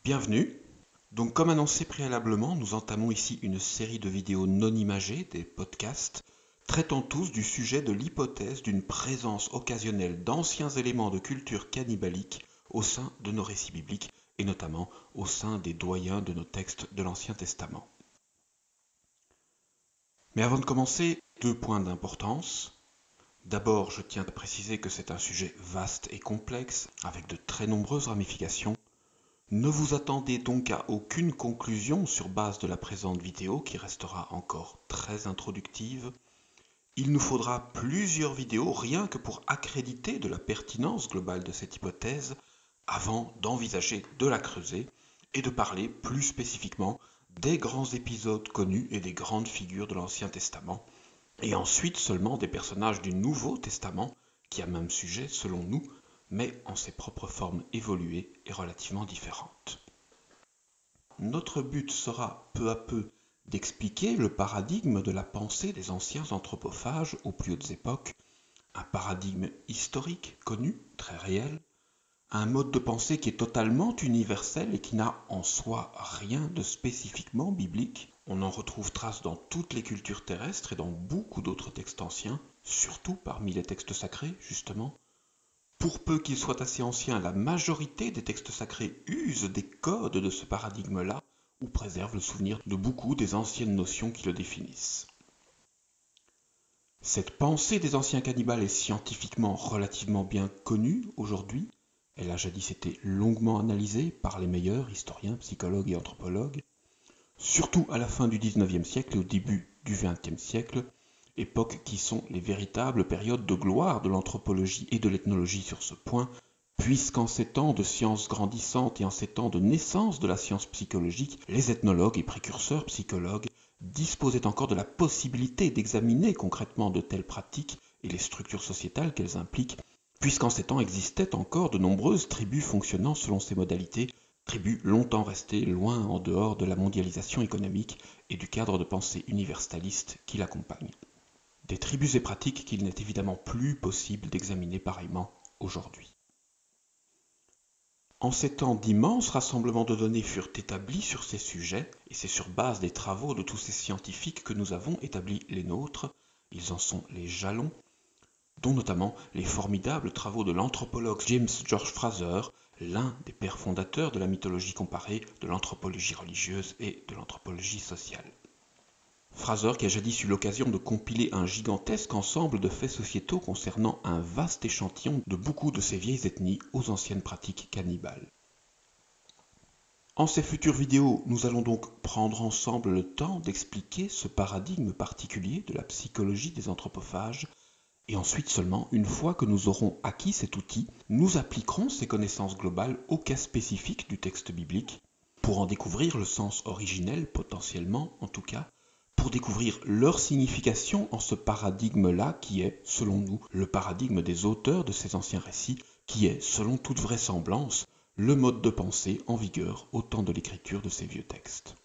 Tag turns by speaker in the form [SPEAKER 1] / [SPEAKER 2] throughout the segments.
[SPEAKER 1] Bienvenue. Donc comme annoncé préalablement, nous entamons ici une série de vidéos non imagées, des podcasts, traitant tous du sujet de l'hypothèse d'une présence occasionnelle d'anciens éléments de culture cannibalique au sein de nos récits bibliques, et notamment au sein des doyens de nos textes de l'Ancien Testament. Mais avant de commencer, deux points d'importance. D'abord, je tiens à préciser que c'est un sujet vaste et complexe, avec de très nombreuses ramifications. Ne vous attendez donc à aucune conclusion sur base de la présente vidéo qui restera encore très introductive. Il nous faudra plusieurs vidéos rien que pour accréditer de la pertinence globale de cette hypothèse avant d'envisager de la creuser et de parler plus spécifiquement des grands épisodes connus et des grandes figures de l'Ancien Testament, et ensuite seulement des personnages du Nouveau Testament qui a même sujet selon nous, mais en ses propres formes évoluées et relativement différentes. Notre but sera peu à peu d'expliquer le paradigme de la pensée des anciens anthropophages aux plus hautes époques, un paradigme historique, connu, très réel, un mode de pensée qui est totalement universel et qui n'a en soi rien de spécifiquement biblique. On en retrouve trace dans toutes les cultures terrestres et dans beaucoup d'autres textes anciens, surtout parmi les textes sacrés, justement. Pour peu qu'ils soient assez anciens, la majorité des textes sacrés usent des codes de ce paradigme-là ou préservent le souvenir de beaucoup des anciennes notions qui le définissent. Cette pensée des anciens cannibales est scientifiquement relativement bien connue aujourd'hui. Elle a jadis été longuement analysée par les meilleurs historiens, psychologues et anthropologues, surtout à la fin du XIXe siècle et au début du XXe siècle, époques qui sont les véritables périodes de gloire de l'anthropologie et de l'ethnologie sur ce point, puisqu'en ces temps de sciences grandissantes et en ces temps de naissance de la science psychologique, les ethnologues et précurseurs psychologues disposaient encore de la possibilité d'examiner concrètement de telles pratiques et les structures sociétales qu'elles impliquent, puisqu'en ces temps existaient encore de nombreuses tribus fonctionnant selon ces modalités, tribus longtemps restées loin en dehors de la mondialisation économique et du cadre de pensée universaliste qui l'accompagne. Des tribus et pratiques qu'il n'est évidemment plus possible d'examiner pareillement aujourd'hui. En ces temps d'immenses rassemblements de données furent établis sur ces sujets, et c'est sur base des travaux de tous ces scientifiques que nous avons établi les nôtres, ils en sont les jalons, dont notamment les formidables travaux de l'anthropologue James George Frazer, l'un des pères fondateurs de la mythologie comparée, de l'anthropologie religieuse et de l'anthropologie sociale. Frazer qui a jadis eu l'occasion de compiler un gigantesque ensemble de faits sociétaux concernant un vaste échantillon de beaucoup de ces vieilles ethnies aux anciennes pratiques cannibales. En ces futures vidéos, nous allons donc prendre ensemble le temps d'expliquer ce paradigme particulier de la psychologie des anthropophages, et ensuite seulement, une fois que nous aurons acquis cet outil, nous appliquerons ces connaissances globales au cas spécifique du texte biblique, pour en découvrir le sens originel, potentiellement en tout cas, pour découvrir leur signification en ce paradigme-là qui est, selon nous, le paradigme des auteurs de ces anciens récits, qui est, selon toute vraisemblance, le mode de pensée en vigueur au temps de l'écriture de ces vieux textes.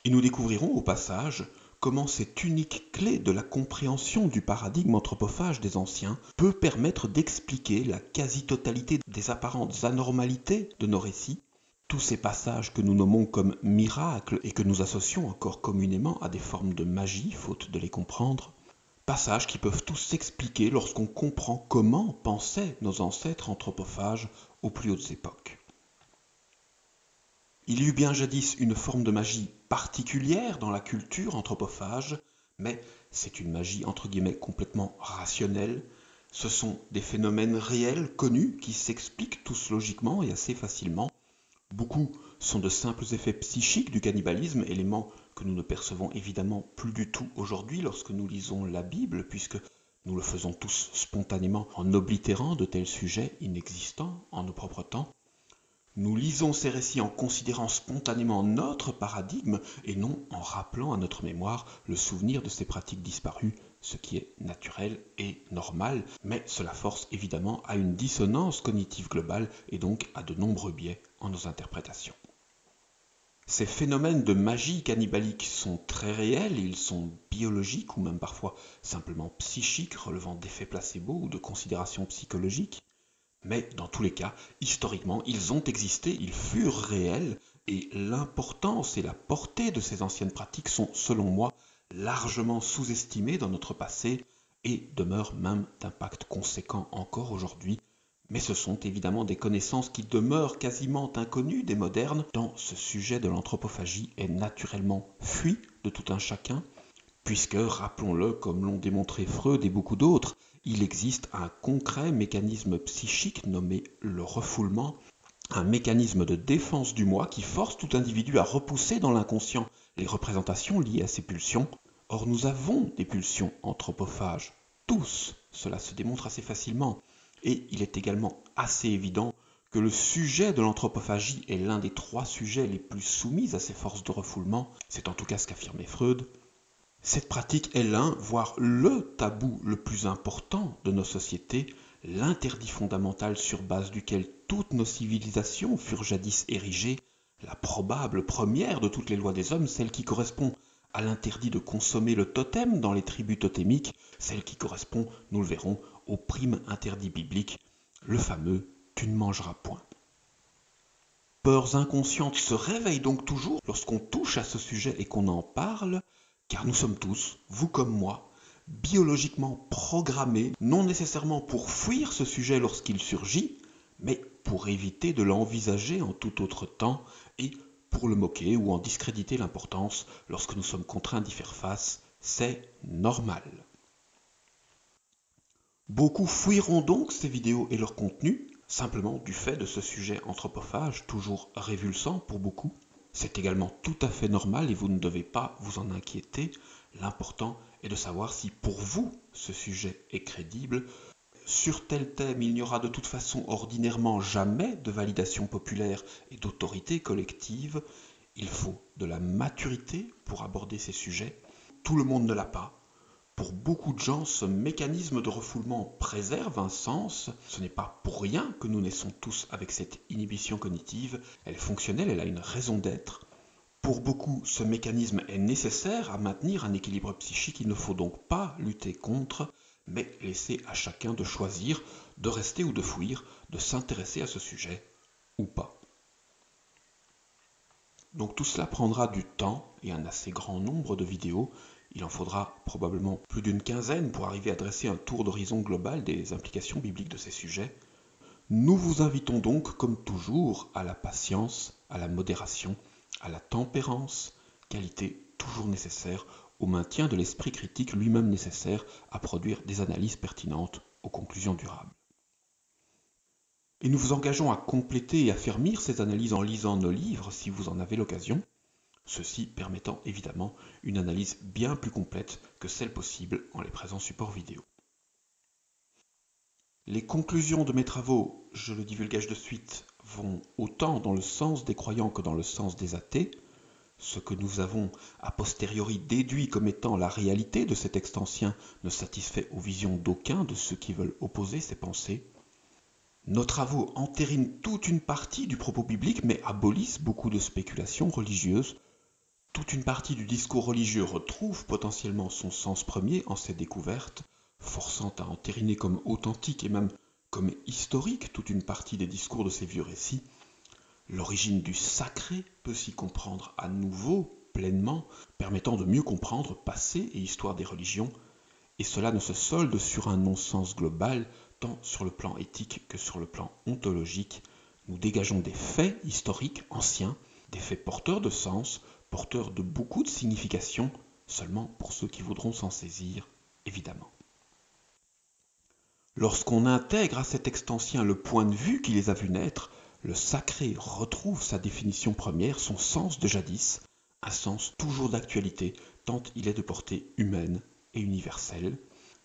[SPEAKER 1] Et nous découvrirons au passage comment cette unique clé de la compréhension du paradigme anthropophage des anciens peut permettre d'expliquer la quasi-totalité des apparentes anormalités de nos récits, tous ces passages que nous nommons comme miracles et que nous associons encore communément à des formes de magie, faute de les comprendre, passages qui peuvent tous s'expliquer lorsqu'on comprend comment pensaient nos ancêtres anthropophages aux plus hautes époques. Il y eut bien jadis une forme de magie particulière dans la culture anthropophage, mais c'est une magie entre guillemets complètement rationnelle. Ce sont des phénomènes réels, connus, qui s'expliquent tous logiquement et assez facilement. Beaucoup sont de simples effets psychiques du cannibalisme, éléments que nous ne percevons évidemment plus du tout aujourd'hui lorsque nous lisons la Bible, puisque nous le faisons tous spontanément en oblitérant de tels sujets inexistants en nos propres temps. Nous lisons ces récits en considérant spontanément notre paradigme et non en rappelant à notre mémoire le souvenir de ces pratiques disparues, ce qui est naturel et normal, mais cela force évidemment à une dissonance cognitive globale et donc à de nombreux biais en nos interprétations. Ces phénomènes de magie cannibalique sont très réels, ils sont biologiques ou même parfois simplement psychiques, relevant d'effets placebo ou de considérations psychologiques. Mais dans tous les cas, historiquement, ils ont existé, ils furent réels, et l'importance et la portée de ces anciennes pratiques sont, selon moi, largement sous-estimées dans notre passé et demeurent même d'impact conséquent encore aujourd'hui. Mais ce sont évidemment des connaissances qui demeurent quasiment inconnues des modernes, tant ce sujet de l'anthropophagie est naturellement fui de tout un chacun, puisque, rappelons-le, comme l'ont démontré Freud et beaucoup d'autres, il existe un concret mécanisme psychique nommé le refoulement, un mécanisme de défense du moi qui force tout individu à repousser dans l'inconscient les représentations liées à ses pulsions. Or nous avons des pulsions anthropophages, tous, cela se démontre assez facilement, et il est également assez évident que le sujet de l'anthropophagie est l'un des 3 sujets les plus soumis à ces forces de refoulement, c'est en tout cas ce qu'affirmait Freud. Cette pratique est l'un, voire le tabou le plus important de nos sociétés, l'interdit fondamental sur base duquel toutes nos civilisations furent jadis érigées, la probable première de toutes les lois des hommes, celle qui correspond à l'interdit de consommer le totem dans les tribus totémiques, celle qui correspond, nous le verrons, au prime interdit biblique, le fameux « tu ne mangeras point ». Peurs inconscientes se réveillent donc toujours lorsqu'on touche à ce sujet et qu'on en parle, car nous sommes tous, vous comme moi, biologiquement programmés, non nécessairement pour fuir ce sujet lorsqu'il surgit, mais pour éviter de l'envisager en tout autre temps et pour le moquer ou en discréditer l'importance lorsque nous sommes contraints d'y faire face. C'est normal. Beaucoup fuiront donc ces vidéos et leur contenu, simplement du fait de ce sujet anthropophage toujours révulsant pour beaucoup. C'est également tout à fait normal et vous ne devez pas vous en inquiéter. L'important est de savoir si pour vous ce sujet est crédible. Sur tel thème, il n'y aura de toute façon ordinairement jamais de validation populaire et d'autorité collective. Il faut de la maturité pour aborder ces sujets. Tout le monde ne l'a pas. Pour beaucoup de gens, ce mécanisme de refoulement préserve un sens. Ce n'est pas pour rien que nous naissons tous avec cette inhibition cognitive. Elle est fonctionnelle, elle a une raison d'être. Pour beaucoup, ce mécanisme est nécessaire à maintenir un équilibre psychique. Il ne faut donc pas lutter contre, mais laisser à chacun de choisir, de rester ou de fuir, de s'intéresser à ce sujet ou pas. Donc tout cela prendra du temps et un assez grand nombre de vidéos. Il en faudra probablement plus d'une quinzaine pour arriver à dresser un tour d'horizon global des implications bibliques de ces sujets. Nous vous invitons donc, comme toujours, à la patience, à la modération, à la tempérance, qualité toujours nécessaire au maintien de l'esprit critique lui-même nécessaire à produire des analyses pertinentes aux conclusions durables. Et nous vous engageons à compléter et affermir ces analyses en lisant nos livres si vous en avez l'occasion, ceci permettant évidemment une analyse bien plus complète que celle possible en les présents supports vidéo. Les conclusions de mes travaux, je le divulgage de suite, vont autant dans le sens des croyants que dans le sens des athées. Ce que nous avons a posteriori déduit comme étant la réalité de ces textes anciens ne satisfait aux visions d'aucun de ceux qui veulent opposer ces pensées. Nos travaux entérinent toute une partie du propos biblique mais abolissent beaucoup de spéculations religieuses. Toute une partie du discours religieux retrouve potentiellement son sens premier en ces découvertes, forçant à entériner comme authentique et même comme historique toute une partie des discours de ces vieux récits. L'origine du sacré peut s'y comprendre à nouveau, pleinement, permettant de mieux comprendre passé et histoire des religions, et cela ne se solde sur un non-sens global, tant sur le plan éthique que sur le plan ontologique. Nous dégageons des faits historiques anciens, des faits porteurs de sens, porteurs de beaucoup de significations, seulement pour ceux qui voudront s'en saisir, évidemment. Lorsqu'on intègre à cet texte ancien le point de vue qui les a vus naître, le sacré retrouve sa définition première, son sens de jadis, un sens toujours d'actualité, tant il est de portée humaine et universelle.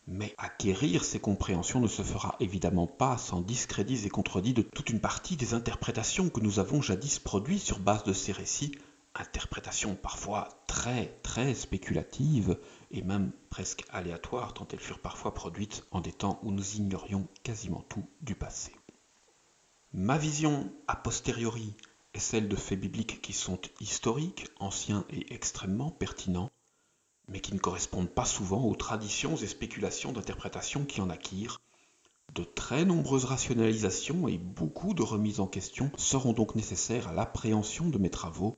[SPEAKER 1] Mais acquérir ces compréhensions ne se fera évidemment pas sans discrédits et contredits de toute une partie des interprétations que nous avons jadis produites sur base de ces récits, interprétations parfois très spéculatives et même presque aléatoires tant elles furent parfois produites en des temps où nous ignorions quasiment tout du passé. Ma vision a posteriori est celle de faits bibliques qui sont historiques, anciens et extrêmement pertinents, mais qui ne correspondent pas souvent aux traditions et spéculations d'interprétation qui en acquirent. De très nombreuses rationalisations et beaucoup de remises en question seront donc nécessaires à l'appréhension de mes travaux.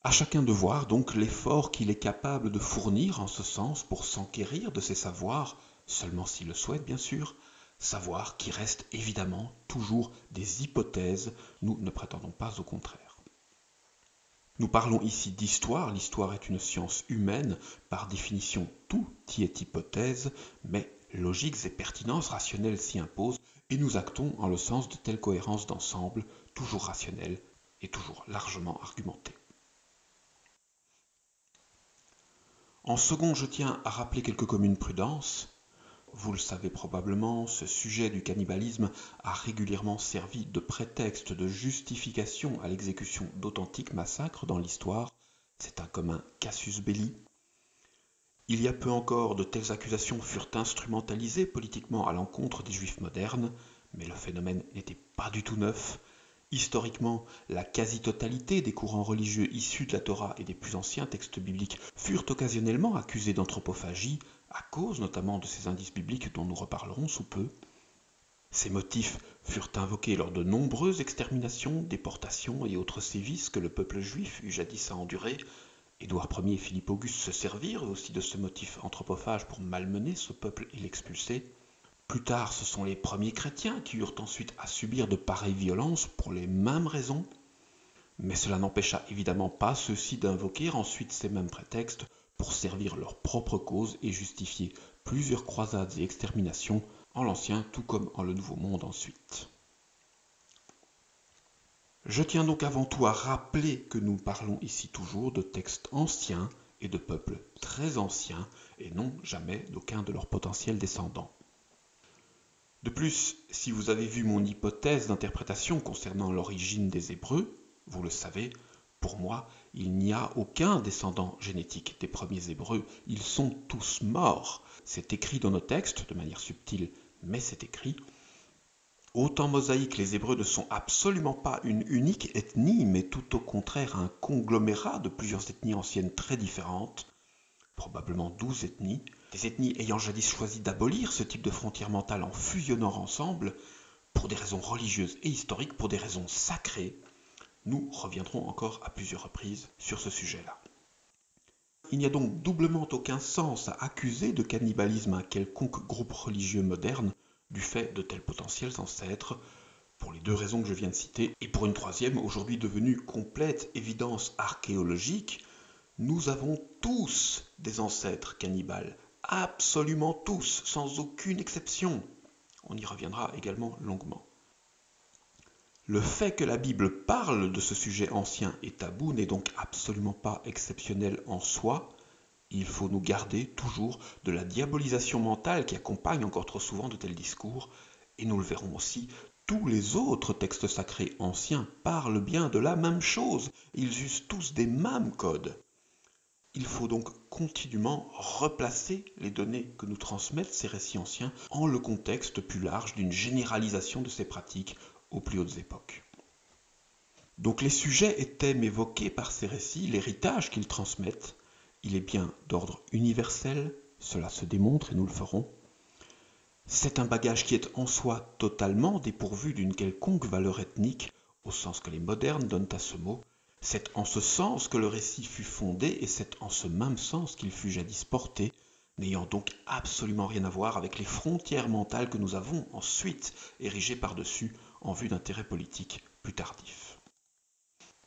[SPEAKER 1] À chacun de voir donc l'effort qu'il est capable de fournir en ce sens pour s'enquérir de ces savoirs, seulement s'il le souhaite bien sûr, savoirs qui restent évidemment toujours des hypothèses, nous ne prétendons pas au contraire. Nous parlons ici d'histoire, l'histoire est une science humaine, par définition tout y est hypothèse, mais logiques et pertinences rationnelles s'y imposent et nous actons en le sens de telles cohérences d'ensemble, toujours rationnelles et toujours largement argumentées. En second, je tiens à rappeler quelques communes prudences. Vous le savez probablement, ce sujet du cannibalisme a régulièrement servi de prétexte de justification à l'exécution d'authentiques massacres dans l'histoire. C'est un commun casus belli. Il y a peu encore, de telles accusations furent instrumentalisées politiquement à l'encontre des Juifs modernes, mais le phénomène n'était pas du tout neuf. Historiquement, la quasi-totalité des courants religieux issus de la Torah et des plus anciens textes bibliques furent occasionnellement accusés d'anthropophagie, à cause notamment de ces indices bibliques dont nous reparlerons sous peu. Ces motifs furent invoqués lors de nombreuses exterminations, déportations et autres sévices que le peuple juif eut jadis à endurer. Édouard Ier et Philippe Auguste se servirent aussi de ce motif anthropophage pour malmener ce peuple et l'expulser. Plus tard, ce sont les premiers chrétiens qui eurent ensuite à subir de pareilles violences pour les mêmes raisons. Mais cela n'empêcha évidemment pas ceux-ci d'invoquer ensuite ces mêmes prétextes pour servir leur propre cause et justifier plusieurs croisades et exterminations en l'Ancien tout comme en le Nouveau Monde ensuite. Je tiens donc avant tout à rappeler que nous parlons ici toujours de textes anciens et de peuples très anciens et non jamais d'aucun de leurs potentiels descendants. De plus, si vous avez vu mon hypothèse d'interprétation concernant l'origine des Hébreux, vous le savez, pour moi, il n'y a aucun descendant génétique des premiers Hébreux, ils sont tous morts. C'est écrit dans nos textes, de manière subtile, mais c'est écrit. Au temps mosaïque, les Hébreux ne sont absolument pas une unique ethnie, mais tout au contraire un conglomérat de plusieurs ethnies anciennes très différentes, probablement 12 ethnies, des ethnies ayant jadis choisi d'abolir ce type de frontière mentale en fusionnant ensemble, pour des raisons religieuses et historiques, pour des raisons sacrées. Nous reviendrons encore à plusieurs reprises sur ce sujet-là. Il n'y a donc doublement aucun sens à accuser de cannibalisme un quelconque groupe religieux moderne du fait de tels potentiels ancêtres, pour les deux raisons que je viens de citer, et pour une troisième, aujourd'hui devenue complète évidence archéologique, nous avons tous des ancêtres cannibales, absolument tous, sans aucune exception. On y reviendra également longuement. Le fait que la Bible parle de ce sujet ancien et tabou n'est donc absolument pas exceptionnel en soi. Il faut nous garder toujours de la diabolisation mentale qui accompagne encore trop souvent de tels discours, et nous le verrons aussi, tous les autres textes sacrés anciens parlent bien de la même chose, ils usent tous des mêmes codes. Il faut donc continuellement replacer les données que nous transmettent ces récits anciens en le contexte plus large d'une généralisation de ces pratiques aux plus hautes époques. Donc les sujets étaient évoqués par ces récits, l'héritage qu'ils transmettent, il est bien d'ordre universel, cela se démontre et nous le ferons. C'est un bagage qui est en soi totalement dépourvu d'une quelconque valeur ethnique, au sens que les modernes donnent à ce mot. C'est en ce sens que le récit fut fondé et c'est en ce même sens qu'il fut jadis porté, n'ayant donc absolument rien à voir avec les frontières mentales que nous avons ensuite érigées par-dessus en vue d'intérêts politiques plus tardifs.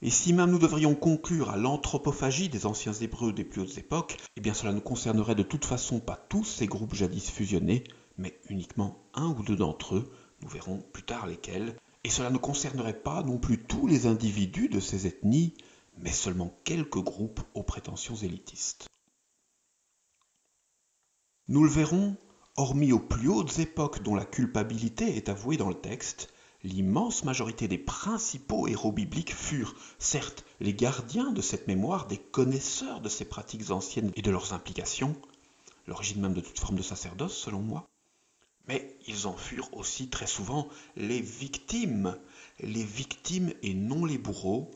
[SPEAKER 1] Et si même nous devrions conclure à l'anthropophagie des anciens Hébreux des plus hautes époques, eh bien cela ne concernerait de toute façon pas tous ces groupes jadis fusionnés, mais uniquement un ou deux d'entre eux, nous verrons plus tard lesquels, et cela ne concernerait pas non plus tous les individus de ces ethnies, mais seulement quelques groupes aux prétentions élitistes. Nous le verrons, hormis aux plus hautes époques dont la culpabilité est avouée dans le texte, l'immense majorité des principaux héros bibliques furent, certes, les gardiens de cette mémoire, des connaisseurs de ces pratiques anciennes et de leurs implications, l'origine même de toute forme de sacerdoce selon moi, mais ils en furent aussi très souvent les victimes et non les bourreaux,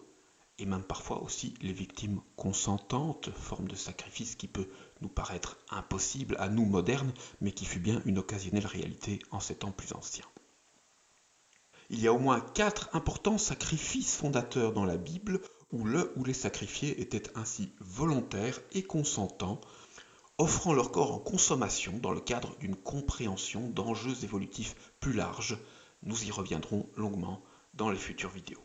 [SPEAKER 1] et même parfois aussi les victimes consentantes, forme de sacrifice qui peut nous paraître impossible à nous modernes, mais qui fut bien une occasionnelle réalité en ces temps plus anciens. Il y a au moins 4 importants sacrifices fondateurs dans la Bible où le ou les sacrifiés étaient ainsi volontaires et consentants, offrant leur corps en consommation dans le cadre d'une compréhension d'enjeux évolutifs plus larges. Nous y reviendrons longuement dans les futures vidéos.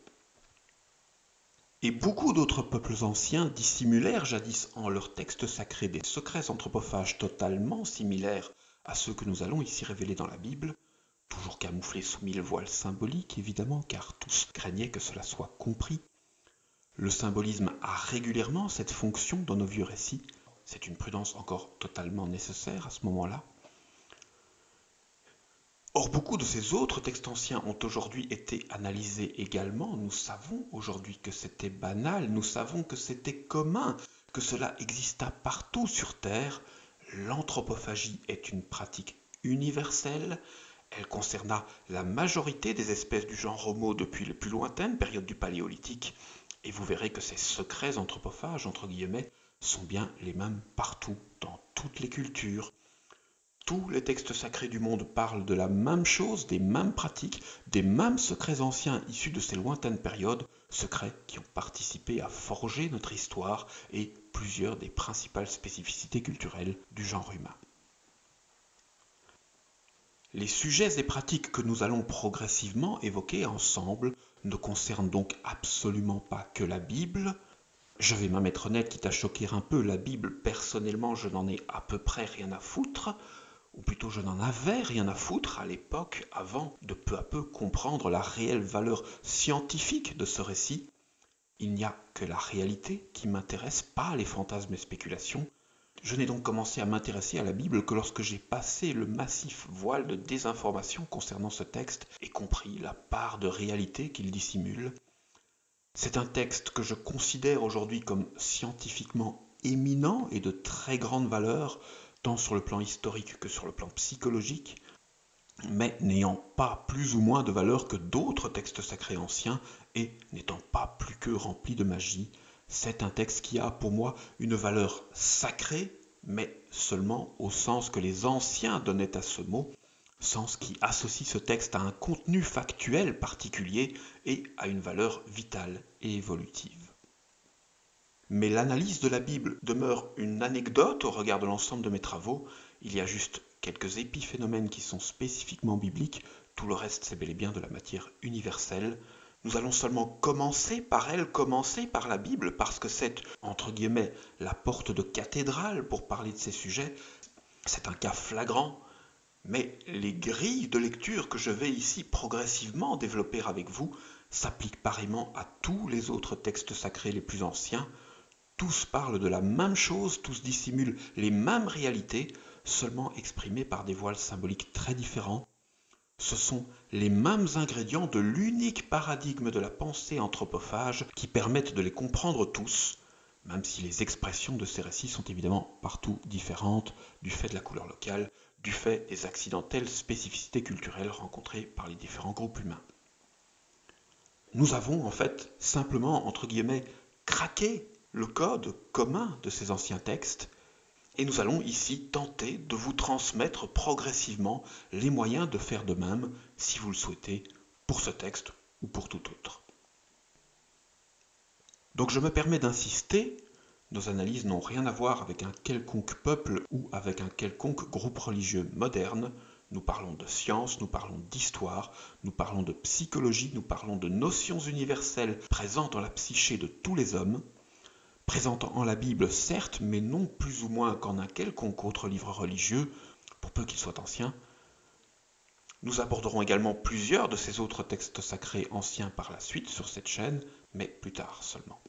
[SPEAKER 1] Et beaucoup d'autres peuples anciens dissimulèrent jadis en leurs textes sacrés des secrets anthropophages totalement similaires à ceux que nous allons ici révéler dans la Bible, toujours camouflés sous 1000 voiles symboliques évidemment, car tous craignaient que cela soit compris. Le symbolisme a régulièrement cette fonction dans nos vieux récits. C'est une prudence encore totalement nécessaire à ce moment-là. Or, beaucoup de ces autres textes anciens ont aujourd'hui été analysés également. Nous savons aujourd'hui que c'était banal, nous savons que c'était commun, que cela exista partout sur Terre. L'anthropophagie est une pratique universelle. Elle concerna la majorité des espèces du genre Homo depuis les plus lointaines périodes du Paléolithique. Et vous verrez que ces secrets anthropophages, entre guillemets, sont bien les mêmes partout, dans toutes les cultures. Tous les textes sacrés du monde parlent de la même chose, des mêmes pratiques, des mêmes secrets anciens issus de ces lointaines périodes, secrets qui ont participé à forger notre histoire et plusieurs des principales spécificités culturelles du genre humain. Les sujets et pratiques que nous allons progressivement évoquer ensemble ne concernent donc absolument pas que la Bible. Je vais même être honnête, quitte à choquer un peu, la Bible, personnellement, je n'en ai à peu près rien à foutre, ou plutôt je n'en avais rien à foutre à l'époque, avant de peu à peu comprendre la réelle valeur scientifique de ce récit. Il n'y a que la réalité qui m'intéresse, pas les fantasmes et spéculations. Je n'ai donc commencé à m'intéresser à la Bible que lorsque j'ai passé le massif voile de désinformation concernant ce texte et compris la part de réalité qu'il dissimule. C'est un texte que je considère aujourd'hui comme scientifiquement éminent et de très grande valeur, tant sur le plan historique que sur le plan psychologique, mais n'ayant pas plus ou moins de valeur que d'autres textes sacrés anciens et n'étant pas plus que rempli de magie. C'est un texte qui a pour moi une valeur sacrée, mais seulement au sens que les anciens donnaient à ce mot, sens qui associe ce texte à un contenu factuel particulier et à une valeur vitale et évolutive. Mais l'analyse de la Bible demeure une anecdote au regard de l'ensemble de mes travaux. Il y a juste quelques épiphénomènes qui sont spécifiquement bibliques, tout le reste c'est bel et bien de la matière universelle. Nous allons seulement commencer par elle, commencer par la Bible, parce que c'est, entre guillemets, la porte de cathédrale pour parler de ces sujets. C'est un cas flagrant, mais les grilles de lecture que je vais ici progressivement développer avec vous s'appliquent pareillement à tous les autres textes sacrés les plus anciens. Tous parlent de la même chose, tous dissimulent les mêmes réalités, seulement exprimées par des voiles symboliques très différents. Ce sont les mêmes ingrédients de l'unique paradigme de la pensée anthropophage qui permettent de les comprendre tous, même si les expressions de ces récits sont évidemment partout différentes du fait de la couleur locale, du fait des accidentelles spécificités culturelles rencontrées par les différents groupes humains. Nous avons en fait simplement, entre guillemets, craqué le code commun de ces anciens textes, et nous allons ici tenter de vous transmettre progressivement les moyens de faire de même, si vous le souhaitez, pour ce texte ou pour tout autre. Donc je me permets d'insister, nos analyses n'ont rien à voir avec un quelconque peuple ou avec un quelconque groupe religieux moderne. Nous parlons de science, nous parlons d'histoire, nous parlons de psychologie, nous parlons de notions universelles présentes dans la psyché de tous les hommes, présentes en la Bible certes, mais non plus ou moins qu'en un quelconque autre livre religieux, pour peu qu'il soit ancien. Nous aborderons également plusieurs de ces autres textes sacrés anciens par la suite sur cette chaîne, mais plus tard seulement.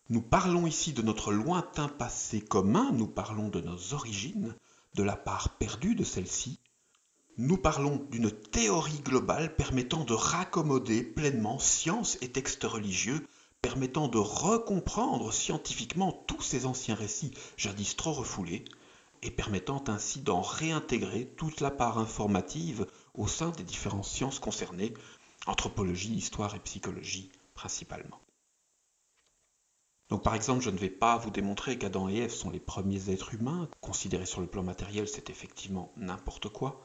[SPEAKER 1] Nous parlons ici de notre lointain passé commun, nous parlons de nos origines, de la part perdue de celle-ci. Nous parlons d'une théorie globale permettant de raccommoder pleinement science et textes religieux, permettant de recomprendre scientifiquement tous ces anciens récits jadis trop refoulés, et permettant ainsi d'en réintégrer toute la part informative au sein des différentes sciences concernées, anthropologie, histoire et psychologie principalement. Donc par exemple, je ne vais pas vous démontrer qu'Adam et Ève sont les premiers êtres humains. Considéré sur le plan matériel, c'est effectivement n'importe quoi.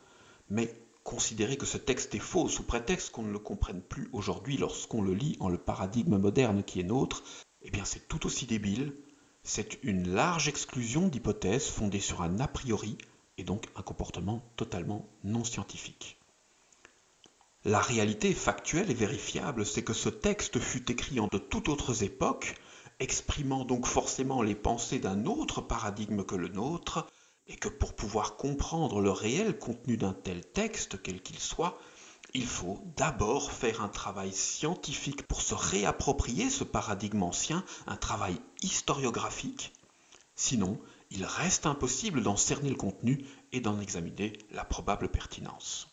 [SPEAKER 1] Mais considérer que ce texte est faux sous prétexte qu'on ne le comprenne plus aujourd'hui lorsqu'on le lit en le paradigme moderne qui est nôtre, eh bien c'est tout aussi débile. C'est une large exclusion d'hypothèses fondées sur un a priori et donc un comportement totalement non scientifique. La réalité factuelle et vérifiable, c'est que ce texte fut écrit en de toutes autres époques, exprimant donc forcément les pensées d'un autre paradigme que le nôtre, et que pour pouvoir comprendre le réel contenu d'un tel texte, quel qu'il soit, il faut d'abord faire un travail scientifique pour se réapproprier ce paradigme ancien, un travail historiographique. Sinon, il reste impossible d'en cerner le contenu et d'en examiner la probable pertinence.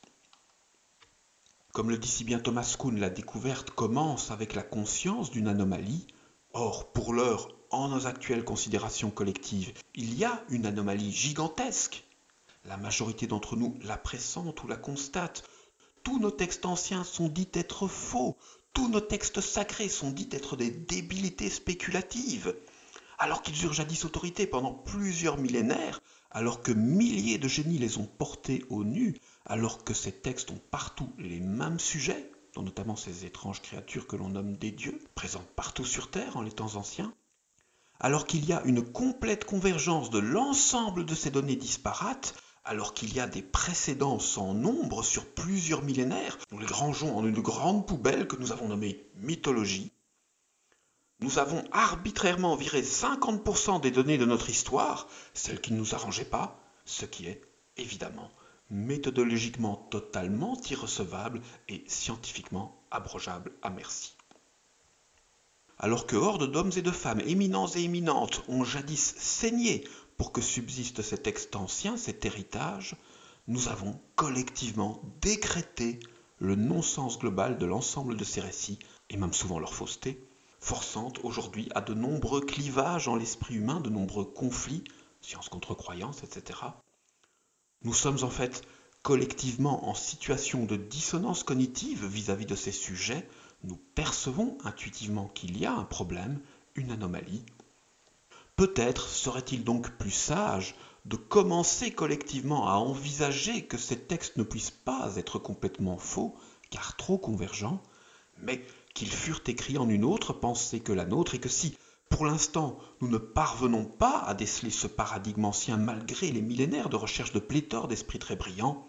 [SPEAKER 1] Comme le dit si bien Thomas Kuhn, la découverte commence avec la conscience d'une anomalie. Or, pour l'heure, en nos actuelles considérations collectives, il y a une anomalie gigantesque. La majorité d'entre nous la pressentent ou la constatent. Tous nos textes anciens sont dits être faux. Tous nos textes sacrés sont dits être des débilités spéculatives. Alors qu'ils eurent jadis autorité pendant plusieurs millénaires, alors que milliers de génies les ont portés au nu, alors que ces textes ont partout les mêmes sujets, dont notamment ces étranges créatures que l'on nomme des dieux, présentes partout sur Terre en les temps anciens, alors qu'il y a une complète convergence de l'ensemble de ces données disparates, alors qu'il y a des précédents sans nombre sur plusieurs millénaires, nous les rangeons en une grande poubelle que nous avons nommée mythologie, nous avons arbitrairement viré 50% des données de notre histoire, celles qui ne nous arrangeaient pas, ce qui est, évidemment, méthodologiquement totalement irrecevable et scientifiquement abrogeable à merci. Alors que hordes d'hommes et de femmes éminents et éminentes ont jadis saigné pour que subsiste cet texte ancien, cet héritage, nous avons collectivement décrété le non-sens global de l'ensemble de ces récits, et même souvent leur fausseté, forçant aujourd'hui à de nombreux clivages en l'esprit humain, de nombreux conflits, science contre croyance, etc. Nous sommes en fait collectivement en situation de dissonance cognitive vis-à-vis de ces sujets, nous percevons intuitivement qu'il y a un problème, une anomalie. Peut-être serait-il donc plus sage de commencer collectivement à envisager que ces textes ne puissent pas être complètement faux, car trop convergents, mais qu'ils furent écrits en une autre pensée que la nôtre, et que si, pour l'instant, nous ne parvenons pas à déceler ce paradigme ancien malgré les millénaires de recherche de pléthore d'esprits très brillants,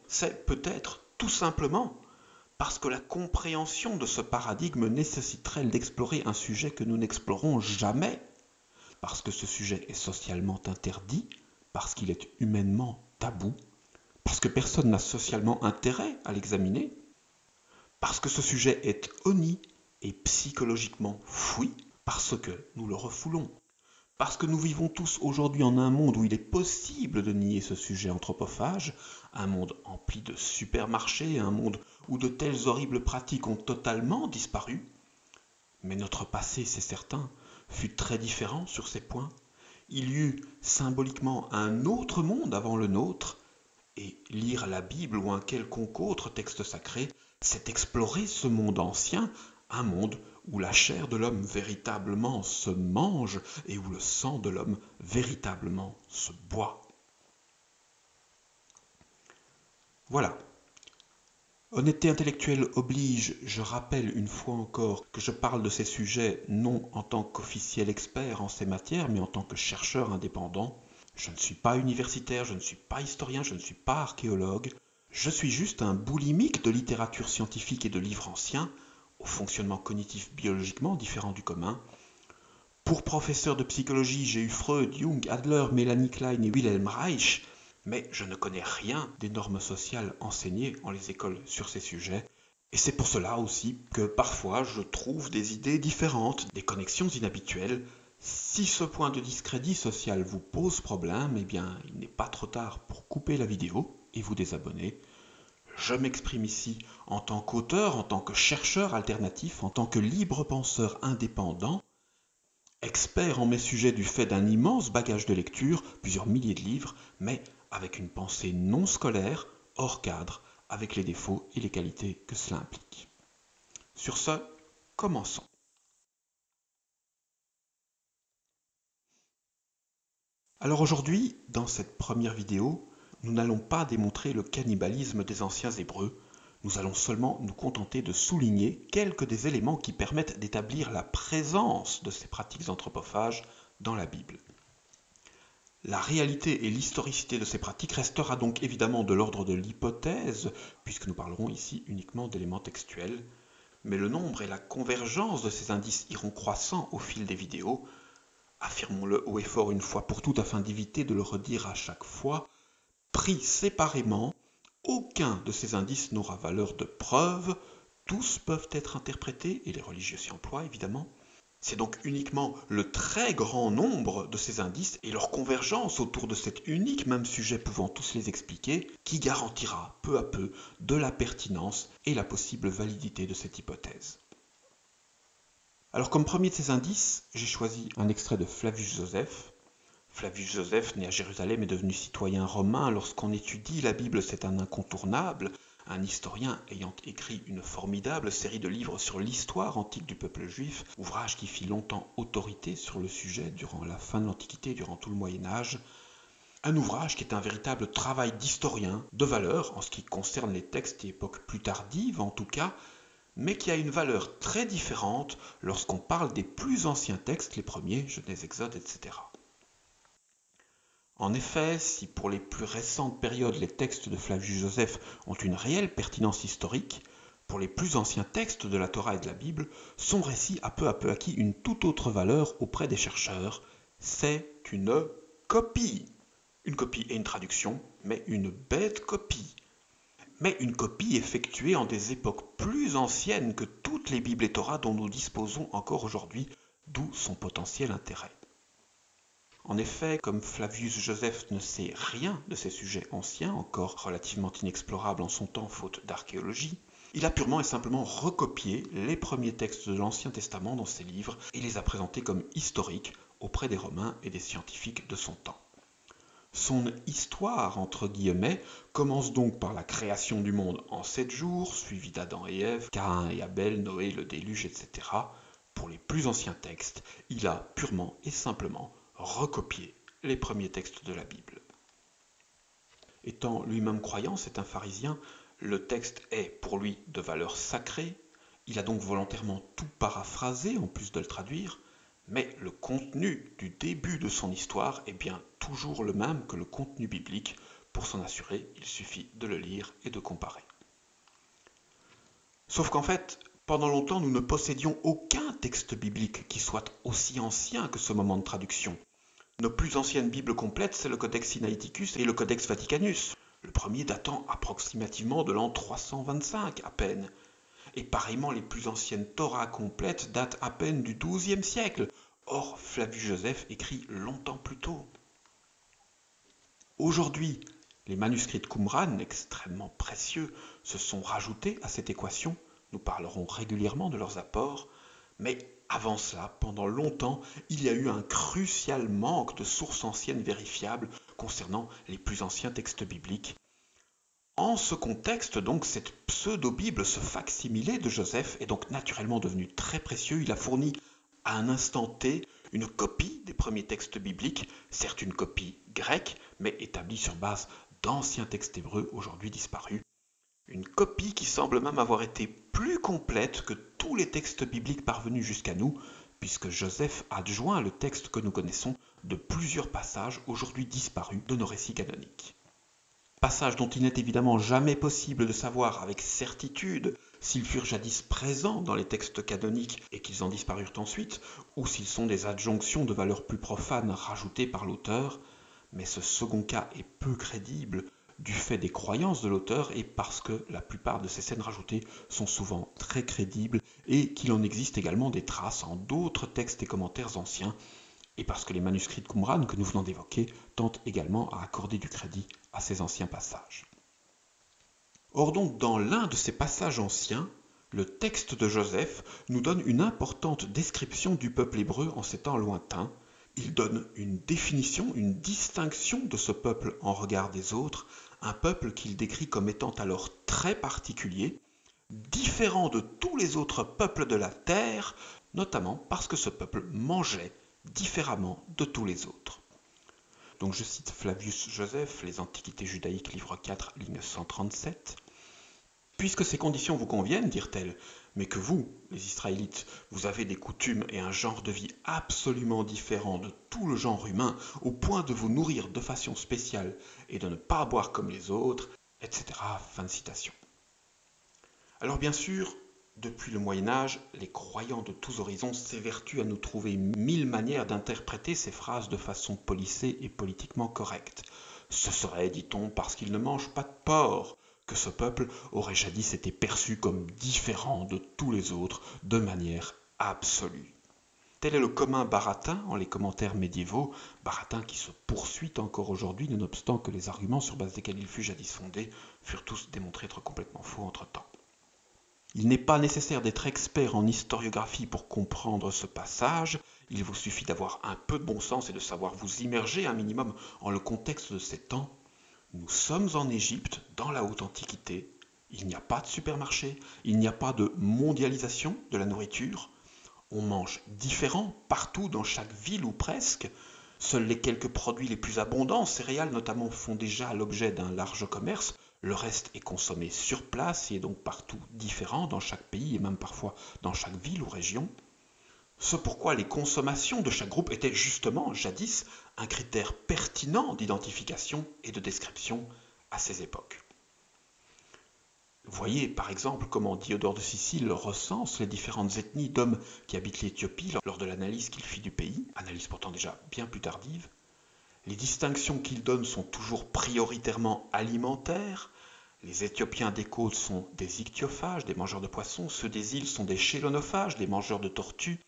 [SPEAKER 1] c'est peut-être tout simplement parce que la compréhension de ce paradigme nécessiterait d'explorer un sujet que nous n'explorons jamais, parce que ce sujet est socialement interdit, parce qu'il est humainement tabou, parce que personne n'a socialement intérêt à l'examiner, parce que ce sujet est honni et psychologiquement fouillé, parce que nous le refoulons, parce que nous vivons tous aujourd'hui en un monde où il est possible de nier ce sujet anthropophage, un monde empli de supermarchés, un monde où de telles horribles pratiques ont totalement disparu. Mais notre passé, c'est certain, fut très différent sur ces points. Il y eut symboliquement un autre monde avant le nôtre, et lire la Bible ou un quelconque autre texte sacré, c'est explorer ce monde ancien, un monde où la chair de l'homme véritablement se mange et où le sang de l'homme véritablement se boit. Voilà. Honnêteté intellectuelle oblige, je rappelle une fois encore que je parle de ces sujets non en tant qu'officiel expert en ces matières, mais en tant que chercheur indépendant. Je ne suis pas universitaire, je ne suis pas historien, je ne suis pas archéologue. Je suis juste un boulimique de littérature scientifique et de livres anciens, au fonctionnement cognitif biologiquement différent du commun. Pour professeur de psychologie, j'ai eu Freud, Jung, Adler, Melanie Klein et Wilhelm Reich, mais je ne connais rien des normes sociales enseignées en les écoles sur ces sujets. Et c'est pour cela aussi que parfois je trouve des idées différentes, des connexions inhabituelles. Si ce point de discrédit social vous pose problème, eh bien il n'est pas trop tard pour couper la vidéo et vous désabonner. Je m'exprime ici en tant qu'auteur, en tant que chercheur alternatif, en tant que libre penseur indépendant, expert en mes sujets du fait d'un immense bagage de lecture, plusieurs milliers de livres, mais avec une pensée non scolaire, hors cadre, avec les défauts et les qualités que cela implique. Sur ce, commençons. Alors aujourd'hui, dans cette première vidéo, nous n'allons pas démontrer le cannibalisme des anciens Hébreux, nous allons seulement nous contenter de souligner quelques des éléments qui permettent d'établir la présence de ces pratiques anthropophages dans la Bible. La réalité et l'historicité de ces pratiques restera donc évidemment de l'ordre de l'hypothèse, puisque nous parlerons ici uniquement d'éléments textuels, mais le nombre et la convergence de ces indices iront croissant au fil des vidéos. Affirmons-le haut et fort une fois pour toutes afin d'éviter de le redire à chaque fois. Pris séparément, aucun de ces indices n'aura valeur de preuve, tous peuvent être interprétés, et les religieux s'y emploient évidemment. C'est donc uniquement le très grand nombre de ces indices et leur convergence autour de cet unique même sujet pouvant tous les expliquer qui garantira peu à peu de la pertinence et la possible validité de cette hypothèse. Alors comme premier de ces indices, j'ai choisi un extrait de Flavius Josèphe. Flavius Josèphe, né à Jérusalem, est devenu citoyen romain. Lorsqu'on étudie la Bible, c'est un incontournable, un historien ayant écrit une formidable série de livres sur l'histoire antique du peuple juif, ouvrage qui fit longtemps autorité sur le sujet durant la fin de l'Antiquité et durant tout le Moyen-Âge. Un ouvrage qui est un véritable travail d'historien, de valeur en ce qui concerne les textes d'époques plus tardives en tout cas, mais qui a une valeur très différente lorsqu'on parle des plus anciens textes, les premiers, Genèse, Exode, etc. En effet, si pour les plus récentes périodes les textes de Flavius Josèphe ont une réelle pertinence historique, pour les plus anciens textes de la Torah et de la Bible, son récit a peu à peu acquis une toute autre valeur auprès des chercheurs. C'est une copie. Une copie et une traduction, mais une bête copie. Mais une copie effectuée en des époques plus anciennes que toutes les Bibles et Torah dont nous disposons encore aujourd'hui, d'où son potentiel intérêt. En effet, comme Flavius Josèphe ne sait rien de ces sujets anciens, encore relativement inexplorables en son temps faute d'archéologie, il a purement et simplement recopié les premiers textes de l'Ancien Testament dans ses livres et les a présentés comme historiques auprès des Romains et des scientifiques de son temps. Son histoire, entre guillemets, commence donc par la création du monde en 7 jours, suivi d'Adam et Ève, Caïn et Abel, Noé, le déluge, etc. Pour les plus anciens textes, il a purement et simplement recopié les premiers textes de la Bible. Étant lui-même croyant, c'est un pharisien, le texte est pour lui de valeur sacrée, il a donc volontairement tout paraphrasé en plus de le traduire, mais le contenu du début de son histoire est bien toujours le même que le contenu biblique. Pour s'en assurer, il suffit de le lire et de comparer. Sauf qu'en fait, pendant longtemps, nous ne possédions aucun texte biblique qui soit aussi ancien que ce moment de traduction. Nos plus anciennes Bibles complètes, c'est le Codex Sinaiticus et le Codex Vaticanus, le premier datant approximativement de l'an 325 à peine. Et pareillement, les plus anciennes Torah complètes datent à peine du XIIe siècle. Or, Flavius Josèphe écrit longtemps plus tôt. Aujourd'hui, les manuscrits de Qumran, extrêmement précieux, se sont rajoutés à cette équation. Nous parlerons régulièrement de leurs apports. Mais avant cela, pendant longtemps, il y a eu un crucial manque de sources anciennes vérifiables concernant les plus anciens textes bibliques. En ce contexte, donc, cette pseudo-Bible, ce fac-similé de Joseph, est donc naturellement devenu très précieux. Il a fourni à un instant T une copie des premiers textes bibliques, certes une copie grecque, mais établie sur base d'anciens textes hébreux aujourd'hui disparus. Une copie qui semble même avoir été plus complète que tous les textes bibliques parvenus jusqu'à nous, puisque Joseph adjoint le texte que nous connaissons de plusieurs passages aujourd'hui disparus de nos récits canoniques. Passages dont il n'est évidemment jamais possible de savoir avec certitude s'ils furent jadis présents dans les textes canoniques et qu'ils en disparurent ensuite, ou s'ils sont des adjonctions de valeur plus profane rajoutées par l'auteur, mais ce second cas est peu crédible du fait des croyances de l'auteur et parce que la plupart de ces scènes rajoutées sont souvent très crédibles et qu'il en existe également des traces en d'autres textes et commentaires anciens, et parce que les manuscrits de Qumran que nous venons d'évoquer tentent également à accorder du crédit à ces anciens passages. Or donc dans l'un de ces passages anciens, le texte de Joseph nous donne une importante description du peuple hébreu en ces temps lointains. Il donne une définition, une distinction de ce peuple en regard des autres, un peuple qu'il décrit comme étant alors très particulier, différent de tous les autres peuples de la terre, notamment parce que ce peuple mangeait différemment de tous les autres. Donc je cite Flavius Joseph, Les Antiquités judaïques, livre 4, ligne 137. Puisque ces conditions vous conviennent, dirent-elles, mais que vous, les Israélites, vous avez des coutumes et un genre de vie absolument différent de tout le genre humain, au point de vous nourrir de façon spéciale et de ne pas boire comme les autres, etc. Fin de citation. Alors bien sûr, depuis le Moyen-Âge, les croyants de tous horizons s'évertuent à nous trouver 1000 manières d'interpréter ces phrases de façon policée et politiquement correcte. Ce serait, dit-on, parce qu'ils ne mangent pas de porc, que ce peuple aurait jadis été perçu comme différent de tous les autres de manière absolue. Tel est le commun baratin en les commentaires médiévaux, baratin qui se poursuit encore aujourd'hui, nonobstant que les arguments sur base desquels il fut jadis fondé furent tous démontrés être complètement faux entre-temps. Il n'est pas nécessaire d'être expert en historiographie pour comprendre ce passage, il vous suffit d'avoir un peu de bon sens et de savoir vous immerger un minimum en le contexte de ces temps. Nous sommes en Égypte, dans la haute antiquité, il n'y a pas de supermarché, il n'y a pas de mondialisation de la nourriture, on mange différent partout dans chaque ville ou presque, seuls les quelques produits les plus abondants, céréales notamment, font déjà l'objet d'un large commerce, le reste est consommé sur place et est donc partout différent dans chaque pays et même parfois dans chaque ville ou région. Ce pourquoi les consommations de chaque groupe étaient justement, jadis, un critère pertinent d'identification et de description à ces époques. Voyez par exemple comment Diodore de Sicile recense les différentes ethnies d'hommes qui habitent l'Éthiopie lors de l'analyse qu'il fit du pays, analyse pourtant déjà bien plus tardive. Les distinctions qu'il donne sont toujours prioritairement alimentaires. Les Éthiopiens des côtes sont des ichthyophages, des mangeurs de poissons, ceux des îles sont des chélonophages, des mangeurs de tortues.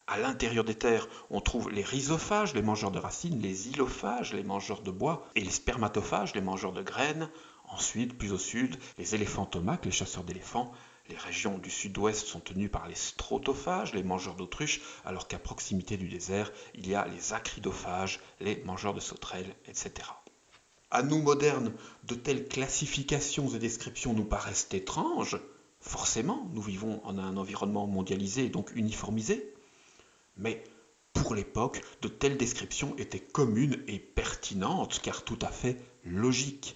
[SPEAKER 1] À l'intérieur des terres, on trouve les rhizophages, les mangeurs de racines, les xylophages, les mangeurs de bois, et les spermatophages, les mangeurs de graines. Ensuite, plus au sud, les éléphantomaques, les chasseurs d'éléphants. Les régions du sud-ouest sont tenues par les strotophages, les mangeurs d'autruches, alors qu'à proximité du désert, il y a les acridophages, les mangeurs de sauterelles, etc. À nous modernes, de telles classifications et descriptions nous paraissent étranges. Forcément, nous vivons en un environnement mondialisé et donc uniformisé. Mais pour l'époque, de telles descriptions étaient communes et pertinentes, car tout à fait logiques.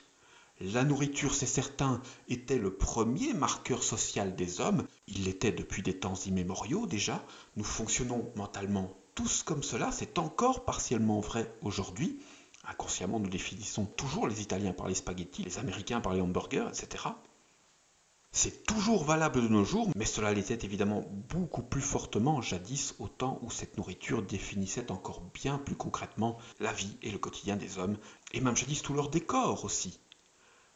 [SPEAKER 1] La nourriture, c'est certain, était le premier marqueur social des hommes, il l'était depuis des temps immémoriaux déjà, nous fonctionnons mentalement tous comme cela, c'est encore partiellement vrai aujourd'hui. Inconsciemment, nous définissons toujours les Italiens par les spaghettis, les Américains par les hamburgers, etc. C'est toujours valable de nos jours, mais cela l'était évidemment beaucoup plus fortement jadis, au temps où cette nourriture définissait encore bien plus concrètement la vie et le quotidien des hommes, et même jadis tout leur décor aussi.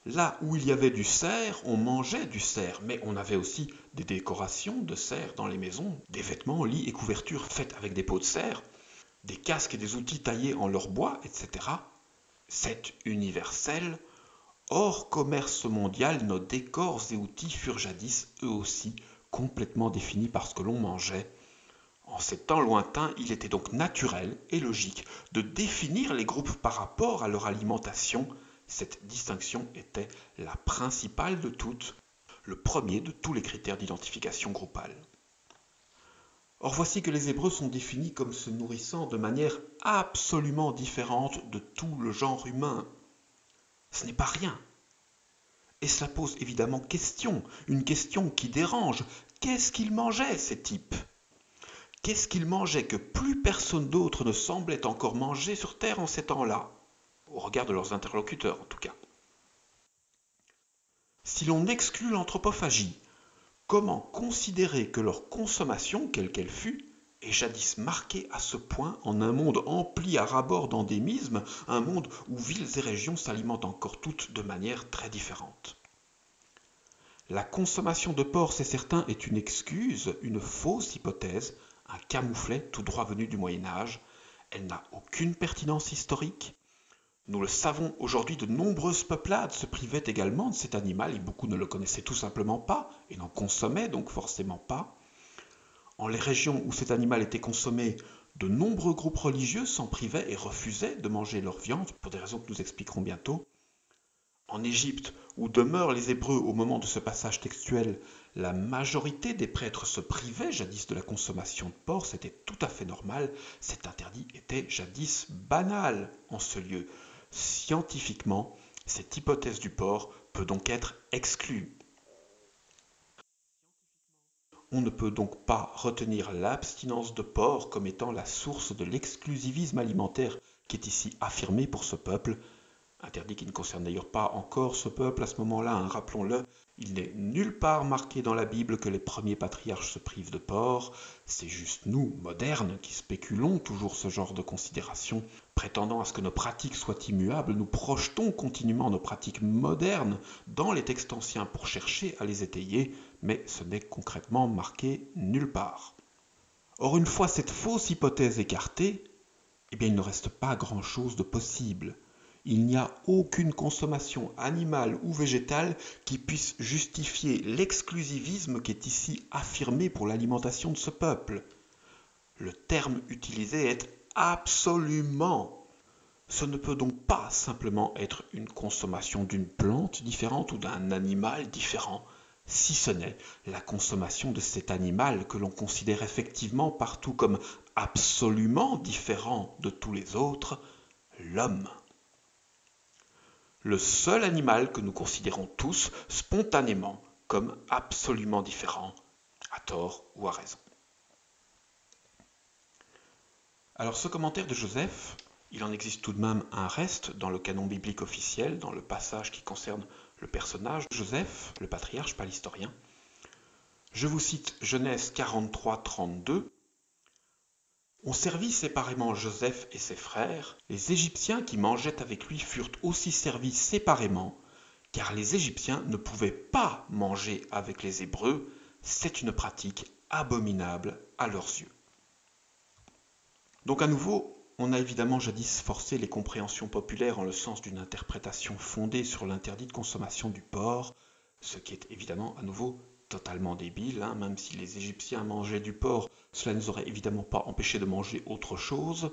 [SPEAKER 1] Là où il y avait du cerf, on mangeait du cerf, mais on avait aussi des décorations de cerf dans les maisons, des vêtements, lits et couvertures faites avec des peaux de cerf, des casques et des outils taillés en leur bois, etc. C'est universel. Hors commerce mondial, nos décors et outils furent jadis, eux aussi, complètement définis par ce que l'on mangeait. En ces temps lointains, il était donc naturel et logique de définir les groupes par rapport à leur alimentation. Cette distinction était la principale de toutes, le premier de tous les critères d'identification groupale. Or voici que les Hébreux sont définis comme se nourrissant de manière absolument différente de tout le genre humain. Ce n'est pas rien. Et cela pose évidemment question, une question qui dérange. Qu'est-ce qu'ils mangeaient, ces types? Qu'est-ce qu'ils mangeaient que plus personne d'autre ne semblait encore manger sur Terre en ces temps-là? Au regard de leurs interlocuteurs, en tout cas. Si l'on exclut l'anthropophagie, comment considérer que leur consommation, quelle qu'elle fût, est jadis marquée à ce point en un monde empli à ras-bord d'endémismes, un monde où villes et régions s'alimentent encore toutes de manière très différente. La consommation de porc, c'est certain, est une excuse, une fausse hypothèse, un camouflet tout droit venu du Moyen-Âge. Elle n'a aucune pertinence historique. Nous le savons aujourd'hui, de nombreuses peuplades se privaient également de cet animal et beaucoup ne le connaissaient tout simplement pas et n'en consommaient donc forcément pas. En les régions où cet animal était consommé, de nombreux groupes religieux s'en privaient et refusaient de manger leur viande pour des raisons que nous expliquerons bientôt. En Égypte, où demeurent les Hébreux au moment de ce passage textuel, La majorité des prêtres se privaient jadis de la consommation de porc, c'était tout à fait normal, cet interdit était jadis banal en ce lieu. Scientifiquement, cette hypothèse du porc peut donc être exclue. On ne peut donc pas retenir l'abstinence de porc comme étant la source de l'exclusivisme alimentaire qui est ici affirmé pour ce peuple, interdit qui ne concerne d'ailleurs pas encore ce peuple à ce moment-là, hein, rappelons-le. Il n'est nulle part marqué dans la Bible que les premiers patriarches se privent de porc, c'est juste nous, modernes, qui spéculons toujours ce genre de considérations. Prétendant à ce que nos pratiques soient immuables, nous projetons continuellement nos pratiques modernes dans les textes anciens pour chercher à les étayer, mais ce n'est concrètement marqué nulle part. Or, une fois cette fausse hypothèse écartée, eh bien, il ne reste pas grand-chose de possible. Il n'y a aucune consommation animale ou végétale qui puisse justifier l'exclusivisme qui est ici affirmé pour l'alimentation de ce peuple. Le terme utilisé est absolument. Ce ne peut donc pas simplement être une consommation d'une plante différente ou d'un animal différent, si ce n'est la consommation de cet animal que l'on considère effectivement partout comme absolument différent de tous les autres, l'homme. Le seul animal que nous considérons tous spontanément comme absolument différent, à tort ou à raison. Alors ce commentaire de Joseph, il en existe tout de même un reste dans le canon biblique officiel, dans le passage qui concerne le personnage de Joseph, le patriarche, pas l'historien. Je vous cite Genèse 43, 32. On servit séparément Joseph et ses frères. Les Égyptiens qui mangeaient avec lui furent aussi servis séparément, car les Égyptiens ne pouvaient pas manger avec les Hébreux. C'est une pratique abominable à leurs yeux. Donc à nouveau, on a évidemment jadis forcé les compréhensions populaires en le sens d'une interprétation fondée sur l'interdit de consommation du porc, ce qui est évidemment à nouveau totalement débile, hein, même si les Égyptiens mangeaient du porc, cela ne les aurait évidemment pas empêchés de manger autre chose.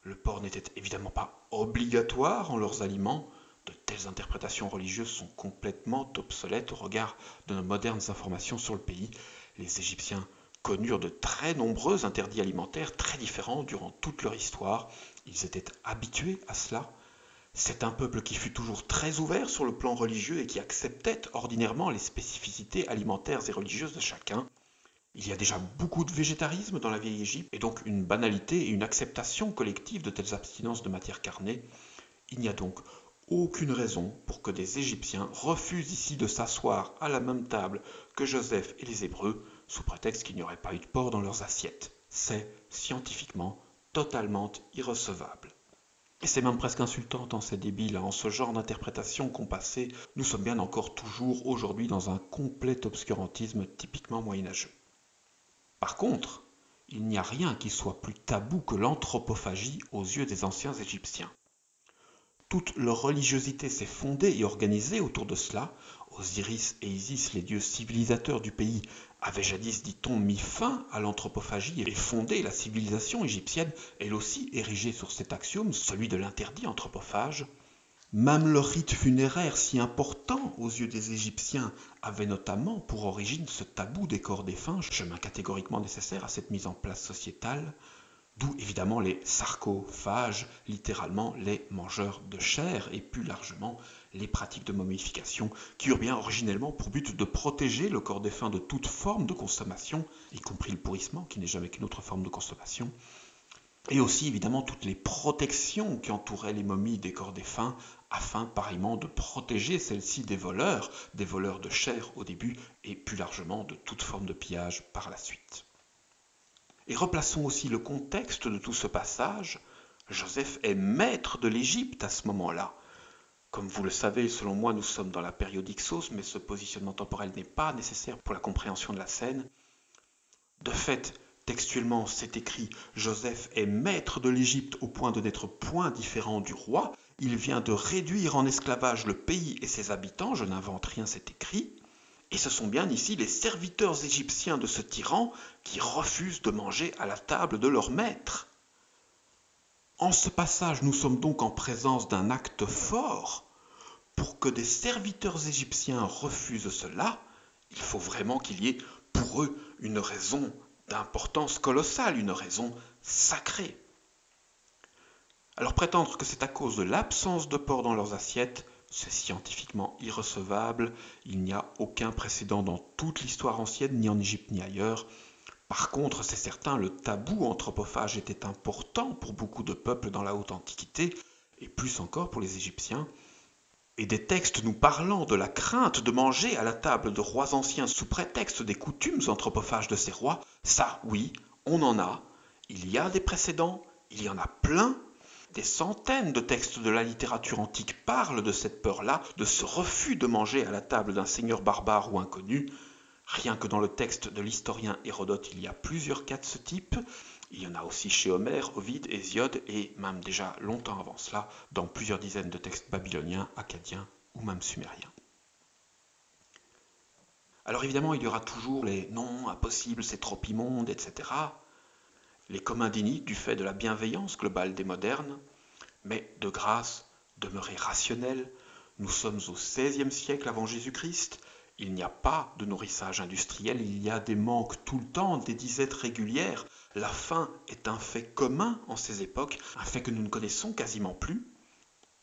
[SPEAKER 1] Le porc n'était évidemment pas obligatoire en leurs aliments. De telles interprétations religieuses sont complètement obsolètes au regard de nos modernes informations sur le pays. Les Égyptiens connurent de très nombreux interdits alimentaires très différents durant toute leur histoire. Ils étaient habitués à cela. C'est un peuple qui fut toujours très ouvert sur le plan religieux et qui acceptait ordinairement les spécificités alimentaires et religieuses de chacun. Il y a déjà beaucoup de végétarisme dans la vieille Égypte et donc une banalité et une acceptation collective de telles abstinences de matière carnée. Il n'y a donc aucune raison pour que des Égyptiens refusent ici de s'asseoir à la même table que Joseph et les Hébreux sous prétexte qu'il n'y aurait pas eu de porc dans leurs assiettes. C'est scientifiquement totalement irrecevable. Et c'est même presque insultant tant c'est débile, en ce genre d'interprétation qu'on passait, nous sommes bien encore toujours aujourd'hui dans un complet obscurantisme typiquement moyenâgeux. Par contre, il n'y a rien qui soit plus tabou que l'anthropophagie aux yeux des anciens Égyptiens. Toute leur religiosité s'est fondée et organisée autour de cela. Osiris et Isis, les dieux civilisateurs du pays, avaient jadis, dit-on, mis fin à l'anthropophagie et fondé la civilisation égyptienne, elle aussi érigée sur cet axiome, celui de l'interdit anthropophage. Même le rite funéraire si important aux yeux des Égyptiens avait notamment pour origine ce tabou des corps défunts, chemin catégoriquement nécessaire à cette mise en place sociétale. D'où évidemment les sarcophages, littéralement les mangeurs de chair, et plus largement les pratiques de momification, qui eurent bien originellement pour but de protéger le corps défunt de toute forme de consommation, y compris le pourrissement, qui n'est jamais qu'une autre forme de consommation, et aussi évidemment toutes les protections qui entouraient les momies des corps défunts, afin pareillement de protéger celles-ci des voleurs de chair au début, et plus largement de toute forme de pillage par la suite. Et replaçons aussi le contexte de tout ce passage. Joseph est maître de l'Égypte à ce moment-là. Comme vous le savez, selon moi, nous sommes dans la période Ixos, mais ce positionnement temporel n'est pas nécessaire pour la compréhension de la scène. De fait, textuellement, c'est écrit « Joseph est maître de l'Égypte au point de n'être point différent du roi. Il vient de réduire en esclavage le pays et ses habitants. » Je n'invente rien, c'est écrit. Et ce sont bien ici les serviteurs égyptiens de ce tyran qui refusent de manger à la table de leur maître. En ce passage, nous sommes donc en présence d'un acte fort. Pour que des serviteurs égyptiens refusent cela, Il faut vraiment qu'il y ait pour eux une raison d'importance colossale, une raison sacrée. Alors prétendre que c'est à cause de l'absence de porc dans leurs assiettes, c'est scientifiquement irrecevable, il n'y a aucun précédent dans toute l'histoire ancienne, ni en Égypte ni ailleurs. Par contre, c'est certain, le tabou anthropophage était important pour beaucoup de peuples dans la haute antiquité, et plus encore pour les Égyptiens. Et des textes nous parlant de la crainte de manger à la table de rois anciens sous prétexte des coutumes anthropophages de ces rois, ça, oui, on en a. Il y a des précédents, il y en a plein. Des centaines de textes de la littérature antique parlent de cette peur-là, de ce refus de manger à la table d'un seigneur barbare ou inconnu. Rien que dans le texte de l'historien Hérodote, il y a plusieurs cas de ce type. Il y en a aussi chez Homère, Ovide, Hésiode et même déjà longtemps avant cela dans plusieurs dizaines de textes babyloniens, akkadiens ou même sumériens. Alors évidemment, il y aura toujours les non, impossible, c'est trop immonde, etc. Les communs dénis du fait de la bienveillance globale des modernes, mais de grâce, demeurez rationnels. Nous sommes au XVIe siècle avant Jésus-Christ. Il n'y a pas de nourrissage industriel, il y a des manques tout le temps, des disettes régulières. La faim est un fait commun en ces époques, un fait que nous ne connaissons quasiment plus.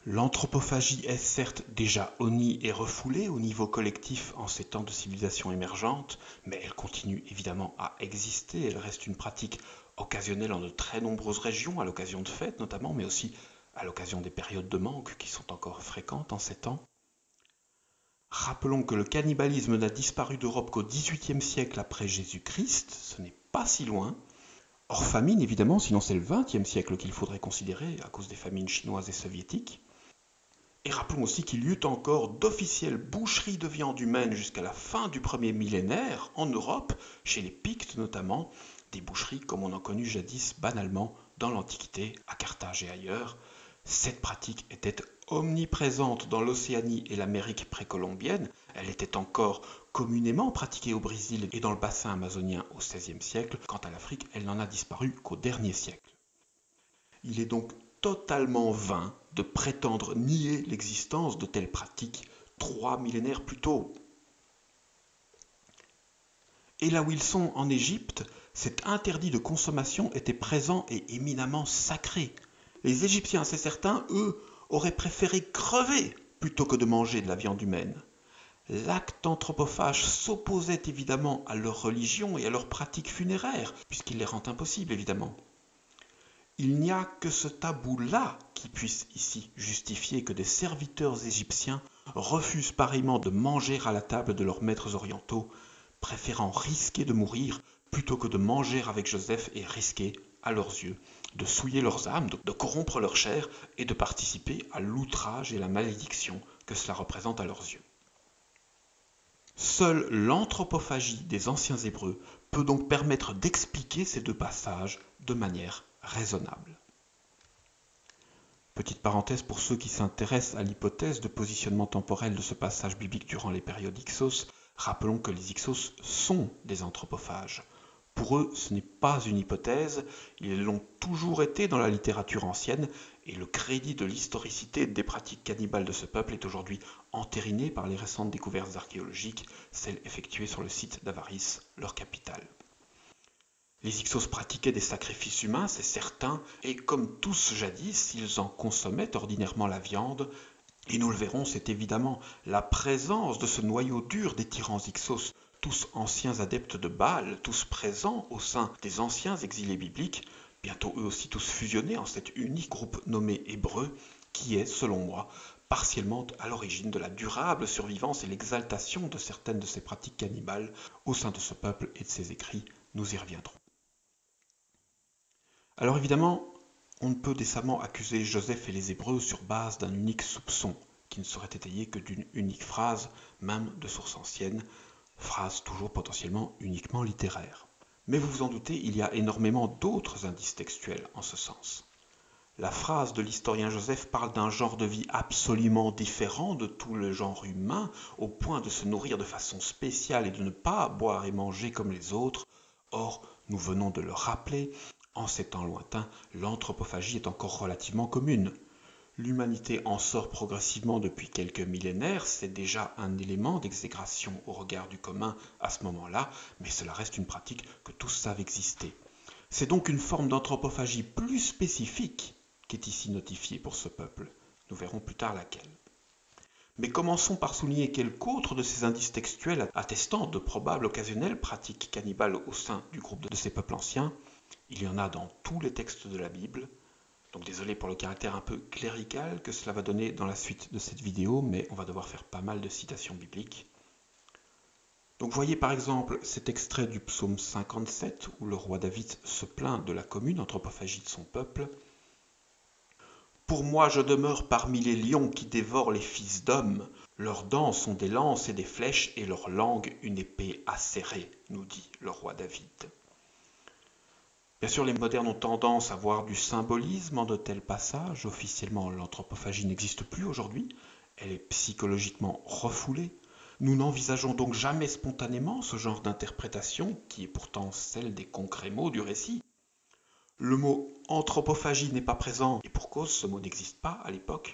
[SPEAKER 1] L'anthropophagie est certes déjà honnie et refoulée au niveau collectif en ces temps de civilisation émergente, mais elle continue évidemment à exister, elle reste une pratique occasionnelle en de très nombreuses régions, à l'occasion de fêtes notamment, mais aussi à l'occasion des périodes de manque qui sont encore fréquentes en ces temps. Rappelons que le cannibalisme n'a disparu d'Europe qu'au XVIIIe siècle après Jésus-Christ, ce n'est pas si loin. Hors famine évidemment, sinon c'est le XXe siècle qu'il faudrait considérer à cause des famines chinoises et soviétiques. Et rappelons aussi qu'il y eut encore d'officielles boucheries de viande humaine jusqu'à la fin du premier millénaire en Europe, chez les Pictes notamment, des boucheries comme on en connut jadis banalement dans l'Antiquité, à Carthage et ailleurs. Cette pratique était omniprésente dans l'Océanie et l'Amérique précolombienne, elle était encore communément pratiquée au Brésil et dans le bassin amazonien au XVIe siècle, quant à l'Afrique, elle n'en a disparu qu'au dernier siècle. Il est donc totalement vain de prétendre nier l'existence de telles pratiques 3 millénaires plus tôt. Et là où ils sont en Égypte, cet interdit de consommation était présent et éminemment sacré. Les Égyptiens, c'est certain, eux, auraient préféré crever plutôt que de manger de la viande humaine. L'acte anthropophage s'opposait évidemment à leur religion et à leurs pratiques funéraires, puisqu'il les rend impossibles évidemment. Il n'y a que ce tabou-là qui puisse ici justifier que des serviteurs égyptiens refusent pareillement de manger à la table de leurs maîtres orientaux, préférant risquer de mourir plutôt que de manger avec Joseph et risquer, à leurs yeux, de souiller leurs âmes, de corrompre leur chair et de participer à l'outrage et la malédiction que cela représente à leurs yeux. Seule l'anthropophagie des anciens Hébreux peut donc permettre d'expliquer ces deux passages de manière raisonnable. Petite parenthèse pour ceux qui s'intéressent à l'hypothèse de positionnement temporel de ce passage biblique durant les périodes Hyksos, rappelons que les Hyksos sont des anthropophages. Pour eux, ce n'est pas une hypothèse, ils l'ont toujours été dans la littérature ancienne, et le crédit de l'historicité des pratiques cannibales de ce peuple est aujourd'hui entériné par les récentes découvertes archéologiques, celles effectuées sur le site d'Avaris, leur capitale. Les Hyksos pratiquaient des sacrifices humains, c'est certain, et comme tous jadis, ils en consommaient ordinairement la viande, et nous le verrons, c'est évidemment la présence de ce noyau dur des tyrans Hyksos, tous anciens adeptes de Baal, tous présents au sein des anciens exilés bibliques, bientôt eux aussi tous fusionnés en cet unique groupe nommé Hébreu, qui est, selon moi, partiellement à l'origine de la durable survivance et l'exaltation de certaines de ces pratiques cannibales au sein de ce peuple et de ses écrits, nous y reviendrons. Alors évidemment, on ne peut décemment accuser Joseph et les Hébreux sur base d'un unique soupçon, qui ne serait étayé que d'une unique phrase, même de source ancienne, phrase toujours potentiellement uniquement littéraire. Mais vous vous en doutez, il y a énormément d'autres indices textuels en ce sens. La phrase de l'historien Joseph parle d'un genre de vie absolument différent de tout le genre humain, au point de se nourrir de façon spéciale et de ne pas boire et manger comme les autres. Or, nous venons de le rappeler, en ces temps lointains, l'anthropophagie est encore relativement commune. L'humanité en sort progressivement depuis quelques millénaires, c'est déjà un élément d'exécration au regard du commun à ce moment-là, mais cela reste une pratique que tous savent exister. C'est donc une forme d'anthropophagie plus spécifique qui est ici notifiée pour ce peuple. Nous verrons plus tard laquelle. Mais commençons par souligner quelques autres de ces indices textuels attestant de probables occasionnelles pratiques cannibales au sein du groupe de ces peuples anciens. Il y en a dans tous les textes de la Bible. Donc désolé pour le caractère un peu clérical que cela va donner dans la suite de cette vidéo, mais on va devoir faire pas mal de citations bibliques. Donc voyez par exemple cet extrait du psaume 57 où le roi David se plaint de la commune anthropophagie de son peuple. « Pour moi je demeure parmi les lions qui dévorent les fils d'hommes. Leurs dents sont des lances et des flèches et leur langue une épée acérée, nous dit le roi David. » Bien sûr, les modernes ont tendance à voir du symbolisme en de tels passages. Officiellement, l'anthropophagie n'existe plus aujourd'hui. Elle est psychologiquement refoulée. Nous n'envisageons donc jamais spontanément ce genre d'interprétation, qui est pourtant celle des concrets mots du récit. Le mot anthropophagie n'est pas présent, et pour cause, ce mot n'existe pas à l'époque.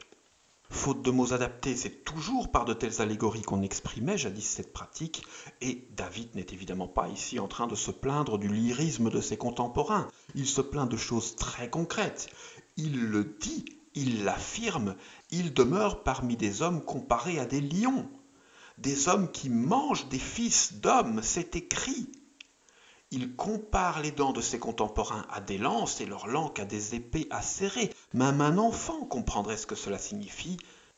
[SPEAKER 1] Faute de mots adaptés, c'est toujours par de telles allégories qu'on exprimait jadis cette pratique, et David n'est évidemment pas ici en train de se plaindre du lyrisme de ses contemporains. Il se plaint de choses très concrètes. Il le dit, il l'affirme, il demeure parmi des hommes comparés à des lions. Des hommes qui mangent des fils d'hommes, c'est écrit. Il compare les dents de ses contemporains à des lances et leur langue à des épées acérées. Même un enfant comprendrait ce que cela signifie,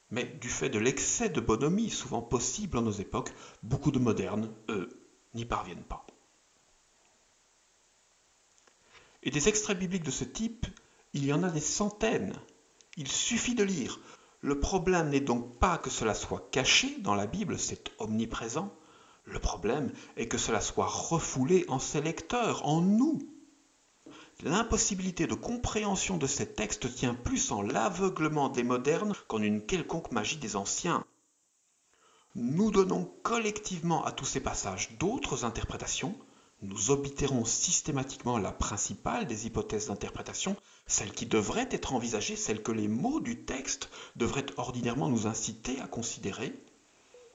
[SPEAKER 1] mais du fait de l'excès de bonhomie souvent possible en nos époques, beaucoup de modernes, eux, n'y parviennent pas. Et des extraits bibliques de ce type, il y en a des centaines. Il suffit de lire. Le problème n'est donc pas que cela soit caché dans la Bible, c'est omniprésent. Le problème est que cela soit refoulé en ses lecteurs, en nous. L'impossibilité de compréhension de ces textes tient plus en l'aveuglement des modernes qu'en une quelconque magie des anciens. Nous donnons collectivement à tous ces passages d'autres interprétations, nous oblitérons systématiquement la principale des hypothèses d'interprétation, celle qui devrait être envisagée, celle que les mots du texte devraient ordinairement nous inciter à considérer.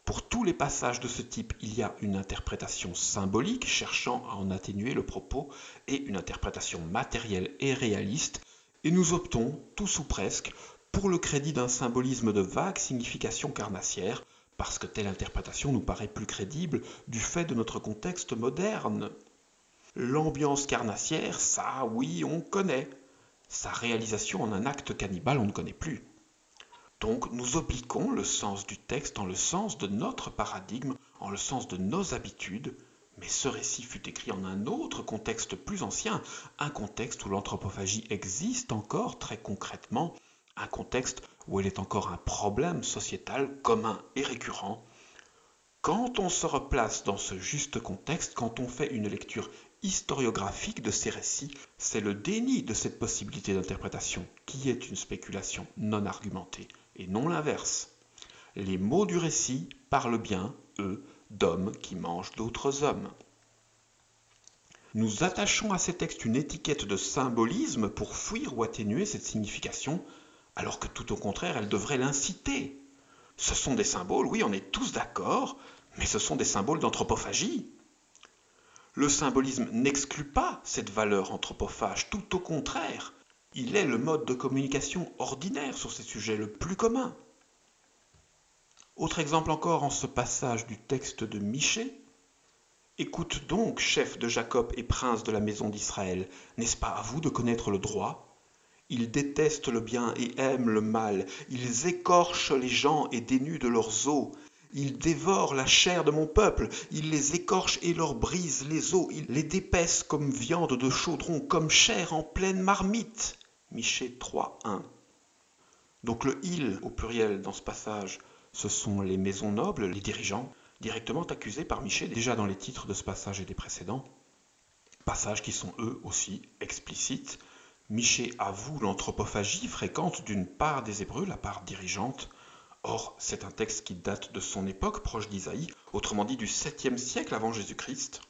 [SPEAKER 1] Pour tous les passages de ce type, il y a une interprétation symbolique cherchant à en atténuer le propos et une interprétation matérielle et réaliste, et nous optons, tous ou presque, pour le crédit d'un symbolisme de vague signification carnassière, parce que telle interprétation nous paraît plus crédible du fait de notre contexte moderne. L'ambiance carnassière, ça oui, on connaît. Sa réalisation en un acte cannibale, on ne connaît plus. Donc nous obliquons le sens du texte en le sens de notre paradigme, en le sens de nos habitudes, mais ce récit fut écrit en un autre contexte plus ancien, un contexte où l'anthropophagie existe encore très concrètement, un contexte où elle est encore un problème sociétal commun et récurrent. Quand on se replace dans ce juste contexte, quand on fait une lecture historiographique de ces récits, c'est le déni de cette possibilité d'interprétation qui est une spéculation non argumentée, et non l'inverse. Les mots du récit parlent bien, eux, d'hommes qui mangent d'autres hommes. Nous attachons à ces textes une étiquette de symbolisme pour fuir ou atténuer cette signification, alors que tout au contraire, elle devrait l'inciter. Ce sont des symboles, oui, on est tous d'accord, mais ce sont des symboles d'anthropophagie. Le symbolisme n'exclut pas cette valeur anthropophage, tout au contraire. Il est le mode de communication ordinaire sur ces sujets le plus commun. Autre exemple encore en ce passage du texte de Michée. « Écoute donc, chef de Jacob et prince de la maison d'Israël, n'est-ce pas à vous de connaître le droit ? Ils détestent le bien et aiment le mal. Ils écorchent les gens et dénudent de leurs os. Ils dévorent la chair de mon peuple. Ils les écorchent et leur brisent les os. Ils les dépècent comme viande de chaudron, comme chair en pleine marmite. » Michée 3.1. Donc le « il » au pluriel dans ce passage, ce sont les maisons nobles, les dirigeants, directement accusés par Michée déjà dans les titres de ce passage et des précédents. Passages qui sont eux aussi explicites. Michée avoue l'anthropophagie fréquente d'une part des Hébreux, la part dirigeante. Or, c'est un texte qui date de son époque, proche d'Isaïe, autrement dit du 7e siècle avant Jésus-Christ.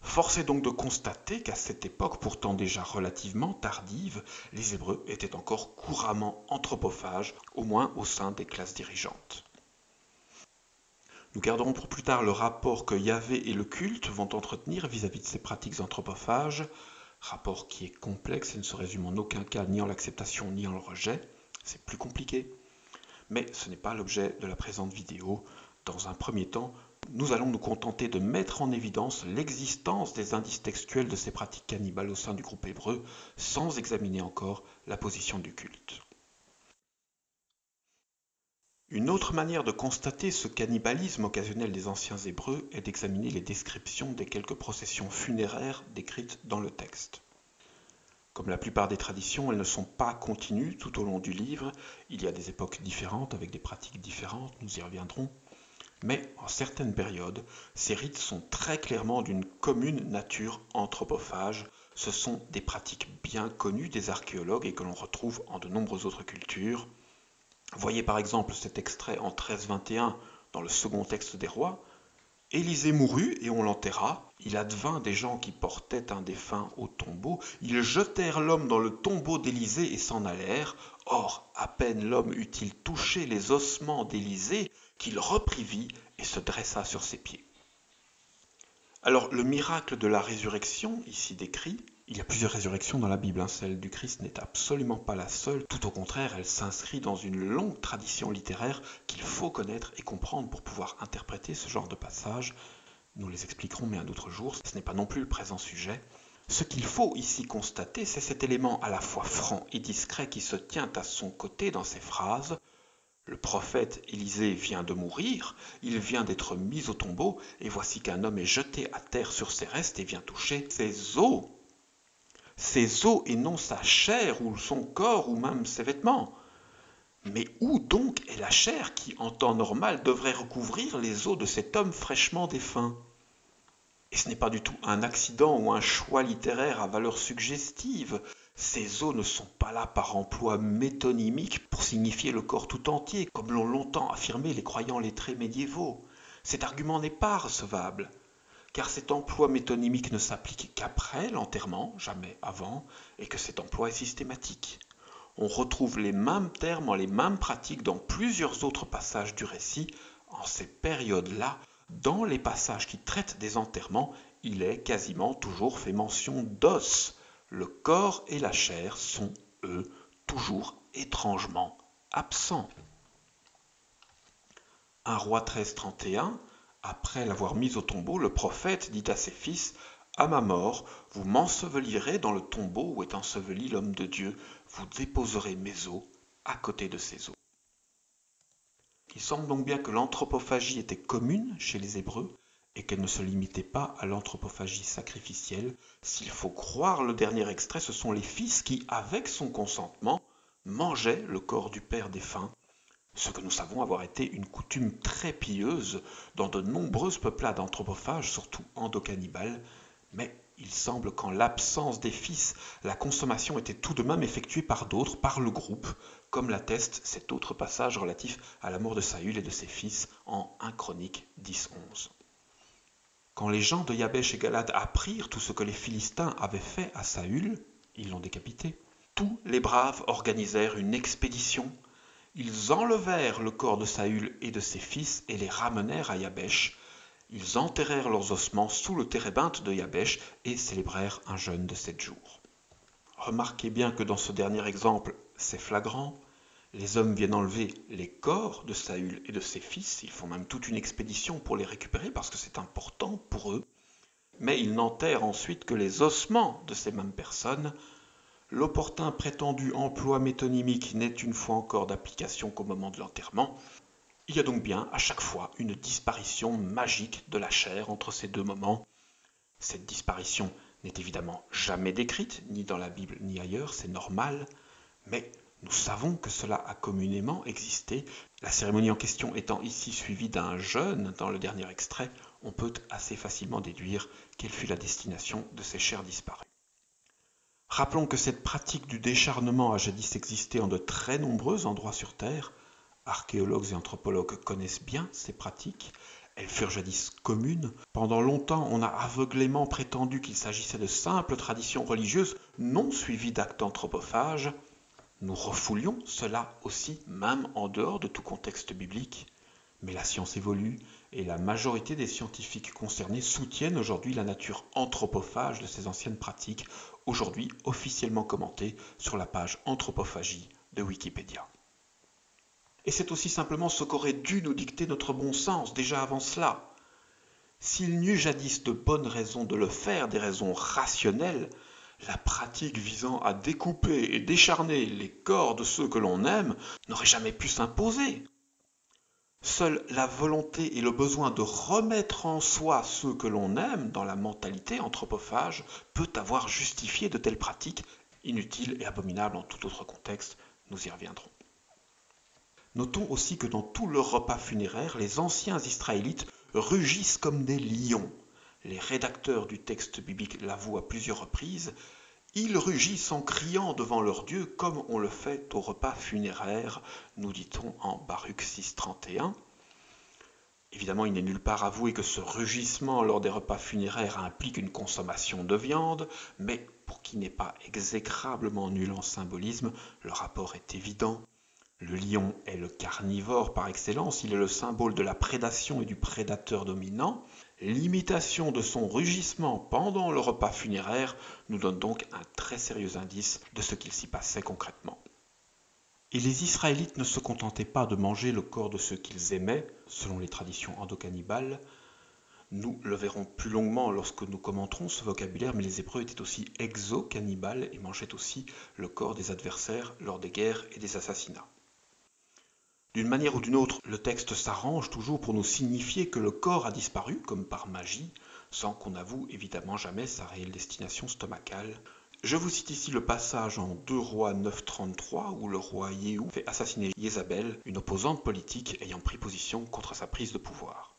[SPEAKER 1] Force est donc de constater qu'à cette époque, pourtant déjà relativement tardive, les Hébreux étaient encore couramment anthropophages, au moins au sein des classes dirigeantes. Nous garderons pour plus tard le rapport que Yahvé et le culte vont entretenir vis-à-vis de ces pratiques anthropophages, rapport qui est complexe et ne se résume en aucun cas ni en l'acceptation ni en le rejet, c'est plus compliqué. Mais ce n'est pas l'objet de la présente vidéo. Dans un premier temps, nous allons nous contenter de mettre en évidence l'existence des indices textuels de ces pratiques cannibales au sein du groupe hébreu, sans examiner encore la position du culte. Une autre manière de constater ce cannibalisme occasionnel des anciens Hébreux est d'examiner les descriptions des quelques processions funéraires décrites dans le texte. Comme la plupart des traditions, elles ne sont pas continues tout au long du livre. Il y a des époques différentes avec des pratiques différentes, nous y reviendrons. Mais en certaines périodes, ces rites sont très clairement d'une commune nature anthropophage. Ce sont des pratiques bien connues des archéologues et que l'on retrouve en de nombreuses autres cultures. Voyez par exemple cet extrait en 1321 dans le second texte des rois. Élisée mourut et on l'enterra. Il advint des gens qui portaient un défunt au tombeau. Ils jetèrent l'homme dans le tombeau d'Élisée et s'en allèrent. Or, à peine l'homme eut-il touché les ossements d'Élisée qu'il reprit vie et se dressa sur ses pieds. Alors, le miracle de la résurrection, ici décrit, il y a plusieurs résurrections dans la Bible, celle du Christ n'est absolument pas la seule, tout au contraire, elle s'inscrit dans une longue tradition littéraire qu'il faut connaître et comprendre pour pouvoir interpréter ce genre de passages. Nous les expliquerons mais un autre jour, ce n'est pas non plus le présent sujet. Ce qu'il faut ici constater, c'est cet élément à la fois franc et discret qui se tient à son côté dans ces phrases. Le prophète Élisée vient de mourir, il vient d'être mis au tombeau, et voici qu'un homme est jeté à terre sur ses restes et vient toucher ses os. Ses os et non sa chair ou son corps ou même ses vêtements. Mais où donc est la chair qui, en temps normal, devrait recouvrir les os de cet homme fraîchement défunt? Et ce n'est pas du tout un accident ou un choix littéraire à valeur suggestive. Ces os ne sont pas là par emploi métonymique pour signifier le corps tout entier, comme l'ont longtemps affirmé les croyants lettrés médiévaux. Cet argument n'est pas recevable, car cet emploi métonymique ne s'applique qu'après l'enterrement, jamais avant, et que cet emploi est systématique. On retrouve les mêmes termes, les mêmes pratiques dans plusieurs autres passages du récit. En ces périodes-là, dans les passages qui traitent des enterrements, il est quasiment toujours fait mention d'os. Le corps et la chair sont, eux, toujours étrangement absents. 1 Roi 13:31, après l'avoir mis au tombeau, le prophète dit à ses fils: à ma mort, vous m'ensevelirez dans le tombeau où est enseveli l'homme de Dieu, vous déposerez mes os à côté de ses os. Il semble donc bien que l'anthropophagie était commune chez les Hébreux et qu'elle ne se limitait pas à l'anthropophagie sacrificielle. S'il faut croire le dernier extrait, ce sont les fils qui, avec son consentement, mangeaient le corps du père défunt, ce que nous savons avoir été une coutume très pieuse dans de nombreuses peuplades anthropophages, surtout endocannibales, mais il semble qu'en l'absence des fils, la consommation était tout de même effectuée par d'autres, par le groupe, comme l'atteste cet autre passage relatif à la mort de Saül et de ses fils en 1 Chroniques 10:11. Quand les gens de Yabesh et Galad apprirent tout ce que les Philistins avaient fait à Saül, ils l'ont décapité. Tous les braves organisèrent une expédition. Ils enlevèrent le corps de Saül et de ses fils et les ramenèrent à Yabesh. Ils enterrèrent leurs ossements sous le térébinthe de Yabesh et célébrèrent un jeûne de 7 jours. Remarquez bien que dans ce dernier exemple, c'est flagrant. Les hommes viennent enlever les corps de Saül et de ses fils. Ils font même toute une expédition pour les récupérer parce que c'est important pour eux. Mais ils n'enterrent ensuite que les ossements de ces mêmes personnes. L'opportun prétendu emploi métonymique n'est une fois encore d'application qu'au moment de l'enterrement. Il y a donc bien à chaque fois une disparition magique de la chair entre ces deux moments. Cette disparition n'est évidemment jamais décrite, ni dans la Bible ni ailleurs, c'est normal, mais nous savons que cela a communément existé. La cérémonie en question étant ici suivie d'un jeûne dans le dernier extrait, on peut assez facilement déduire quelle fut la destination de ces chairs disparues. Rappelons que cette pratique du décharnement a jadis existé en de très nombreux endroits sur Terre. Archéologues et anthropologues connaissent bien ces pratiques. Elles furent jadis communes. Pendant longtemps, on a aveuglément prétendu qu'il s'agissait de simples traditions religieuses non suivies d'actes anthropophages. Nous refoulions cela aussi, même en dehors de tout contexte biblique. Mais la science évolue et la majorité des scientifiques concernés soutiennent aujourd'hui la nature anthropophage de ces anciennes pratiques, aujourd'hui officiellement commentées sur la page Anthropophagie de Wikipédia. Et c'est aussi simplement ce qu'aurait dû nous dicter notre bon sens déjà avant cela. S'il n'y eut jadis de bonnes raisons de le faire, des raisons rationnelles, la pratique visant à découper et décharner les corps de ceux que l'on aime n'aurait jamais pu s'imposer. Seule la volonté et le besoin de remettre en soi ceux que l'on aime dans la mentalité anthropophage peut avoir justifié de telles pratiques, inutiles et abominables en tout autre contexte, nous y reviendrons. Notons aussi que dans tout leur repas funéraire, les anciens Israélites rugissent comme des lions. Les rédacteurs du texte biblique l'avouent à plusieurs reprises. Ils rugissent en criant devant leur Dieu comme on le fait au repas funéraire, nous dit-on en Baruch 6.31. Évidemment, il n'est nulle part avoué que ce rugissement lors des repas funéraires implique une consommation de viande, mais pour qui n'est pas exécrablement nul en symbolisme, le rapport est évident. Le lion est le carnivore par excellence, il est le symbole de la prédation et du prédateur dominant. L'imitation de son rugissement pendant le repas funéraire nous donne donc un très sérieux indice de ce qu'il s'y passait concrètement. Et les Israélites ne se contentaient pas de manger le corps de ceux qu'ils aimaient, selon les traditions endocannibales. Nous le verrons plus longuement lorsque nous commenterons ce vocabulaire, mais les Hébreux étaient aussi exocannibales et mangeaient aussi le corps des adversaires lors des guerres et des assassinats. D'une manière ou d'une autre, le texte s'arrange toujours pour nous signifier que le corps a disparu, comme par magie, sans qu'on avoue évidemment jamais sa réelle destination stomacale. Je vous cite ici le passage en 2 Rois 9.33 où le roi Yéhou fait assassiner Jézabel, une opposante politique ayant pris position contre sa prise de pouvoir.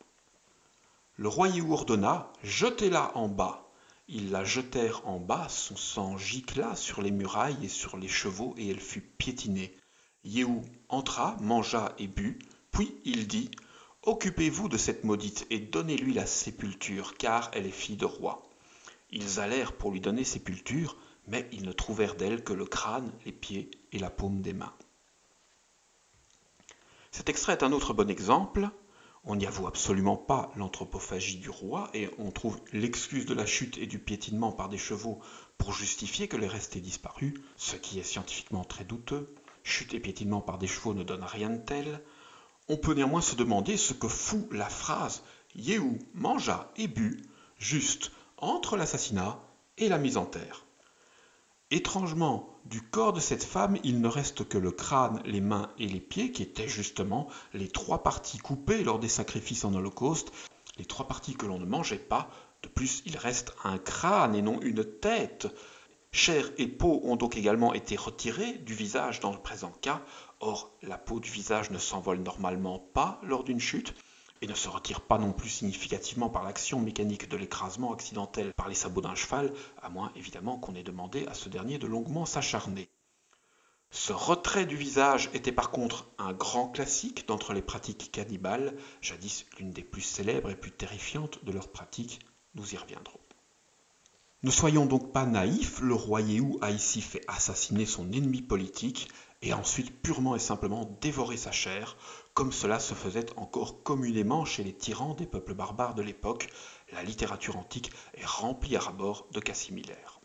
[SPEAKER 1] Le roi Yéhou ordonna « Jetez-la en bas ». Ils la jetèrent en bas, son sang gicla sur les murailles et sur les chevaux et elle fut piétinée. Yéhou entra, mangea et but, puis il dit « Occupez-vous de cette maudite et donnez-lui la sépulture, car elle est fille de roi. » Ils allèrent pour lui donner sépulture, mais ils ne trouvèrent d'elle que le crâne, les pieds et la paume des mains. Cet extrait est un autre bon exemple. On n'y avoue absolument pas l'anthropophagie du roi et on trouve l'excuse de la chute et du piétinement par des chevaux pour justifier que les restes aient disparu, ce qui est scientifiquement très douteux. Chute et piétinement par des chevaux ne donnent rien de tel. On peut néanmoins se demander ce que fout la phrase « Yéhou mangea et but » juste entre l'assassinat et la mise en terre. Étrangement, du corps de cette femme, il ne reste que le crâne, les mains et les pieds, qui étaient justement les 3 parties coupées lors des sacrifices en Holocauste, les 3 parties que l'on ne mangeait pas. De plus, il reste un crâne et non une tête. Chair et peau ont donc également été retirées du visage dans le présent cas. Or, la peau du visage ne s'envole normalement pas lors d'une chute et ne se retire pas non plus significativement par l'action mécanique de l'écrasement accidentel par les sabots d'un cheval, à moins évidemment qu'on ait demandé à ce dernier de longuement s'acharner. Ce retrait du visage était par contre un grand classique d'entre les pratiques cannibales, jadis l'une des plus célèbres et plus terrifiantes de leurs pratiques, nous y reviendrons. Ne soyons donc pas naïfs, le roi Yéhou a ici fait assassiner son ennemi politique et ensuite purement et simplement dévorer sa chair, comme cela se faisait encore communément chez les tyrans des peuples barbares de l'époque. La littérature antique est remplie à ras-bord de cas similaires.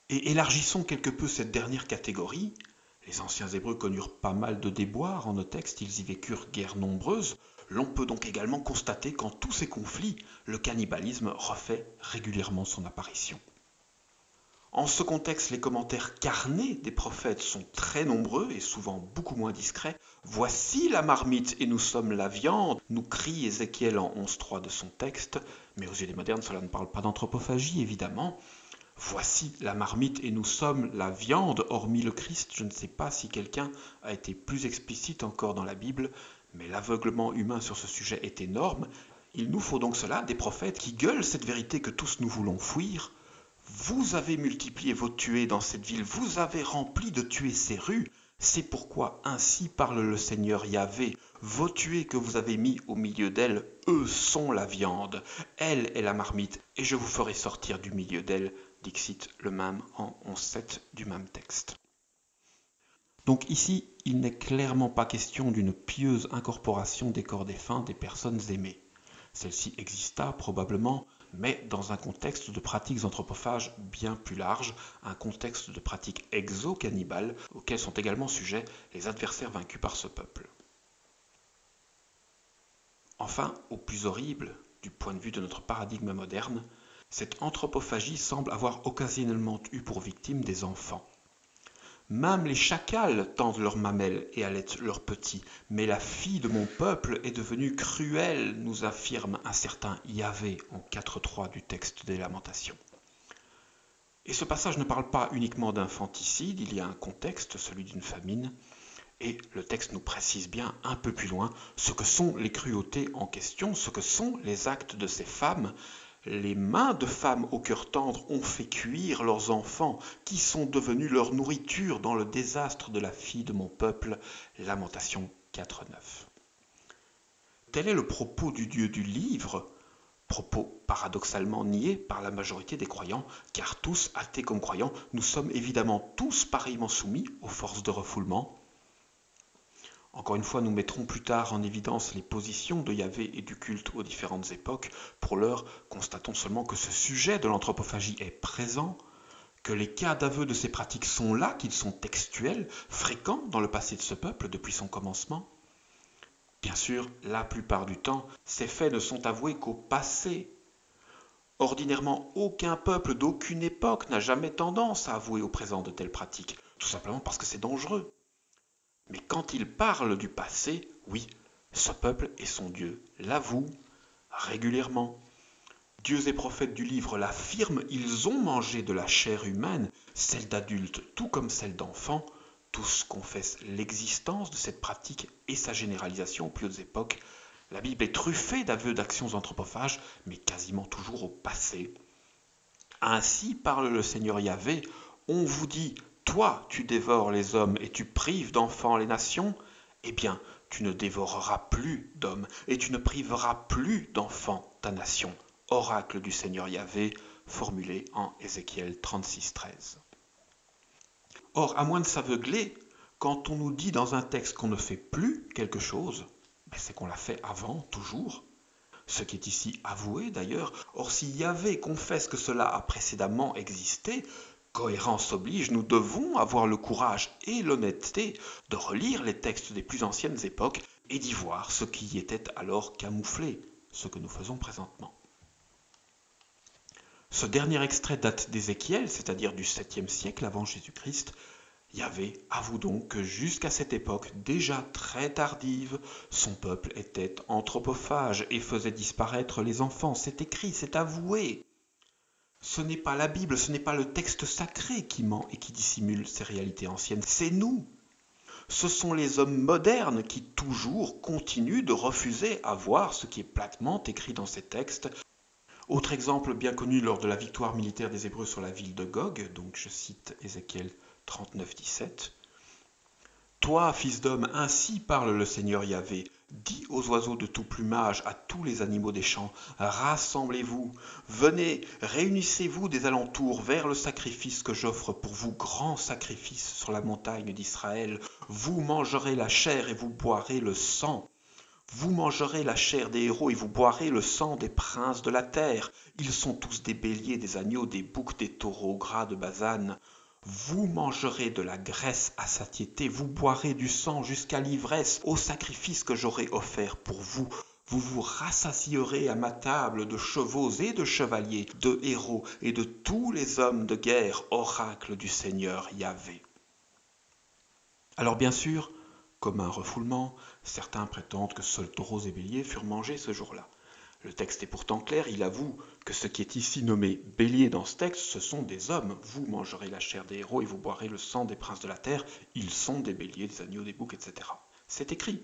[SPEAKER 1] Et élargissons quelque peu cette dernière catégorie. Les anciens Hébreux connurent pas mal de déboires en nos textes, ils y vécurent guerres nombreuses. L'on peut donc également constater qu'en tous ces conflits, le cannibalisme refait régulièrement son apparition. En ce contexte, les commentaires carnés des prophètes sont très nombreux et souvent beaucoup moins discrets. « Voici la marmite et nous sommes la viande », nous crie Ézéchiel en 11.3 de son texte, mais aux yeux des modernes, cela ne parle pas d'anthropophagie évidemment. « Voici la marmite et nous sommes la viande », hormis le Christ, je ne sais pas si quelqu'un a été plus explicite encore dans la Bible, mais l'aveuglement humain sur ce sujet est énorme. Il nous faut donc cela, des prophètes qui gueulent cette vérité que tous nous voulons fuir. Vous avez multiplié vos tués dans cette ville, vous avez rempli de tués ces rues. C'est pourquoi ainsi parle le Seigneur Yahvé. Vos tués que vous avez mis au milieu d'elles, eux sont la viande, elle est la marmite, et je vous ferai sortir du milieu d'elles, dixit le même en 11.7 du même texte. Donc ici, il n'est clairement pas question d'une pieuse incorporation des corps défunts des personnes aimées. Celle-ci exista probablement, mais dans un contexte de pratiques anthropophages bien plus large, un contexte de pratiques exo-cannibales auxquelles sont également sujets les adversaires vaincus par ce peuple. Enfin, au plus horrible, du point de vue de notre paradigme moderne, cette anthropophagie semble avoir occasionnellement eu pour victime des enfants. Même les chacals tendent leurs mamelles et allaitent leurs petits, mais la fille de mon peuple est devenue cruelle, nous affirme un certain Yahvé en 4.3 du texte des Lamentations. Et ce passage ne parle pas uniquement d'infanticide, il y a un contexte, celui d'une famine, et le texte nous précise bien un peu plus loin ce que sont les cruautés en question, ce que sont les actes de ces femmes. Les mains de femmes au cœur tendre ont fait cuire leurs enfants, qui sont devenus leur nourriture dans le désastre de la fille de mon peuple. Lamentation 4.9. Tel est le propos du Dieu du livre, propos paradoxalement nié par la majorité des croyants, car tous, athées comme croyants, nous sommes évidemment tous pareillement soumis aux forces de refoulement. Encore une fois, nous mettrons plus tard en évidence les positions de Yahvé et du culte aux différentes époques. Pour l'heure, constatons seulement que ce sujet de l'anthropophagie est présent, que les cas d'aveu de ces pratiques sont là, qu'ils sont textuels, fréquents dans le passé de ce peuple depuis son commencement. Bien sûr, la plupart du temps, ces faits ne sont avoués qu'au passé. Ordinairement, aucun peuple d'aucune époque n'a jamais tendance à avouer au présent de telles pratiques, tout simplement parce que c'est dangereux. Mais quand il parle du passé, oui, ce peuple et son Dieu l'avouent régulièrement. Dieux et prophètes du livre l'affirment, ils ont mangé de la chair humaine, celle d'adultes tout comme celle d'enfants. Tous confessent l'existence de cette pratique et sa généralisation aux plus hautes époques. La Bible est truffée d'aveux d'actions anthropophages, mais quasiment toujours au passé. Ainsi parle le Seigneur Yahvé, on vous dit, toi tu dévores les hommes et tu prives d'enfants les nations, eh bien tu ne dévoreras plus d'hommes et tu ne priveras plus d'enfants ta nation. Oracle du Seigneur Yahvé, formulé en Ézéchiel 36.13. Or, à moins de s'aveugler, quand on nous dit dans un texte qu'on ne fait plus quelque chose, c'est qu'on l'a fait avant, toujours. Ce qui est ici avoué d'ailleurs. Or, si Yahvé confesse que cela a précédemment existé, cohérence oblige, nous devons avoir le courage et l'honnêteté de relire les textes des plus anciennes époques et d'y voir ce qui y était alors camouflé, ce que nous faisons présentement. Ce dernier extrait date d'Ézéchiel, c'est-à-dire du 7e siècle avant Jésus-Christ. Yahvé avoue donc que jusqu'à cette époque, déjà très tardive, son peuple était anthropophage et faisait disparaître les enfants. C'est écrit, c'est avoué. Ce n'est pas la Bible, ce n'est pas le texte sacré qui ment et qui dissimule ces réalités anciennes, c'est nous. Ce sont les hommes modernes qui toujours continuent de refuser à voir ce qui est platement écrit dans ces textes. Autre exemple bien connu lors de la victoire militaire des Hébreux sur la ville de Gog, donc je cite Ézéchiel 39.17. Toi, fils d'homme, ainsi parle le Seigneur Yahvé, dis aux oiseaux de tout plumage, à tous les animaux des champs, rassemblez-vous, venez, réunissez-vous des alentours vers le sacrifice que j'offre pour vous, grand sacrifice sur la montagne d'Israël. Vous mangerez la chair et vous boirez le sang. Vous mangerez la chair des héros et vous boirez le sang des princes de la terre. Ils sont tous des béliers, des agneaux, des boucs, des taureaux gras de Basan. Vous mangerez de la graisse à satiété, vous boirez du sang jusqu'à l'ivresse, au sacrifice que j'aurai offert pour vous. Vous vous rassasierez à ma table de chevaux et de chevaliers, de héros et de tous les hommes de guerre, oracle du Seigneur Yahvé. Alors bien sûr, comme un refoulement, certains prétendent que seuls taureaux et béliers furent mangés ce jour-là. Le texte est pourtant clair, il avoue que ce qui est ici nommé bélier dans ce texte, ce sont des hommes. Vous mangerez la chair des héros et vous boirez le sang des princes de la terre. Ils sont des béliers, des agneaux, des boucs, etc. C'est écrit.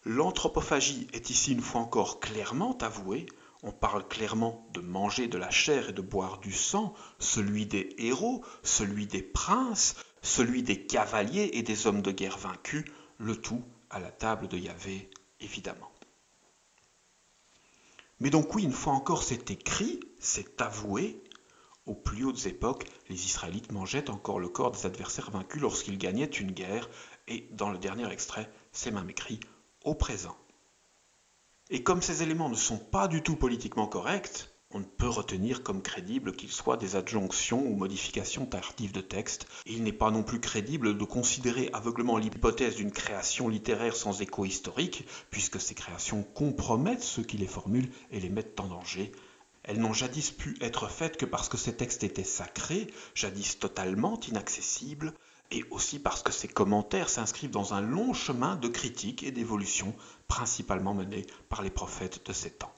[SPEAKER 1] L'anthropophagie est ici une fois encore clairement avouée. On parle clairement de manger de la chair et de boire du sang, celui des héros, celui des princes, celui des cavaliers et des hommes de guerre vaincus, le tout à la table de Yahvé, évidemment. Mais donc oui, une fois encore, c'est écrit, c'est avoué. Aux plus hautes époques, les Israélites mangeaient encore le corps des adversaires vaincus lorsqu'ils gagnaient une guerre, et dans le dernier extrait, c'est même écrit au présent. Et comme ces éléments ne sont pas du tout politiquement corrects, on ne peut retenir comme crédible qu'ils soient des adjonctions ou modifications tardives de texte, et il n'est pas non plus crédible de considérer aveuglement l'hypothèse d'une création littéraire sans écho historique, puisque ces créations compromettent ceux qui les formulent et les mettent en danger. Elles n'ont jadis pu être faites que parce que ces textes étaient sacrés, jadis totalement inaccessibles, et aussi parce que ces commentaires s'inscrivent dans un long chemin de critique et d'évolution, principalement mené par les prophètes de ces temps.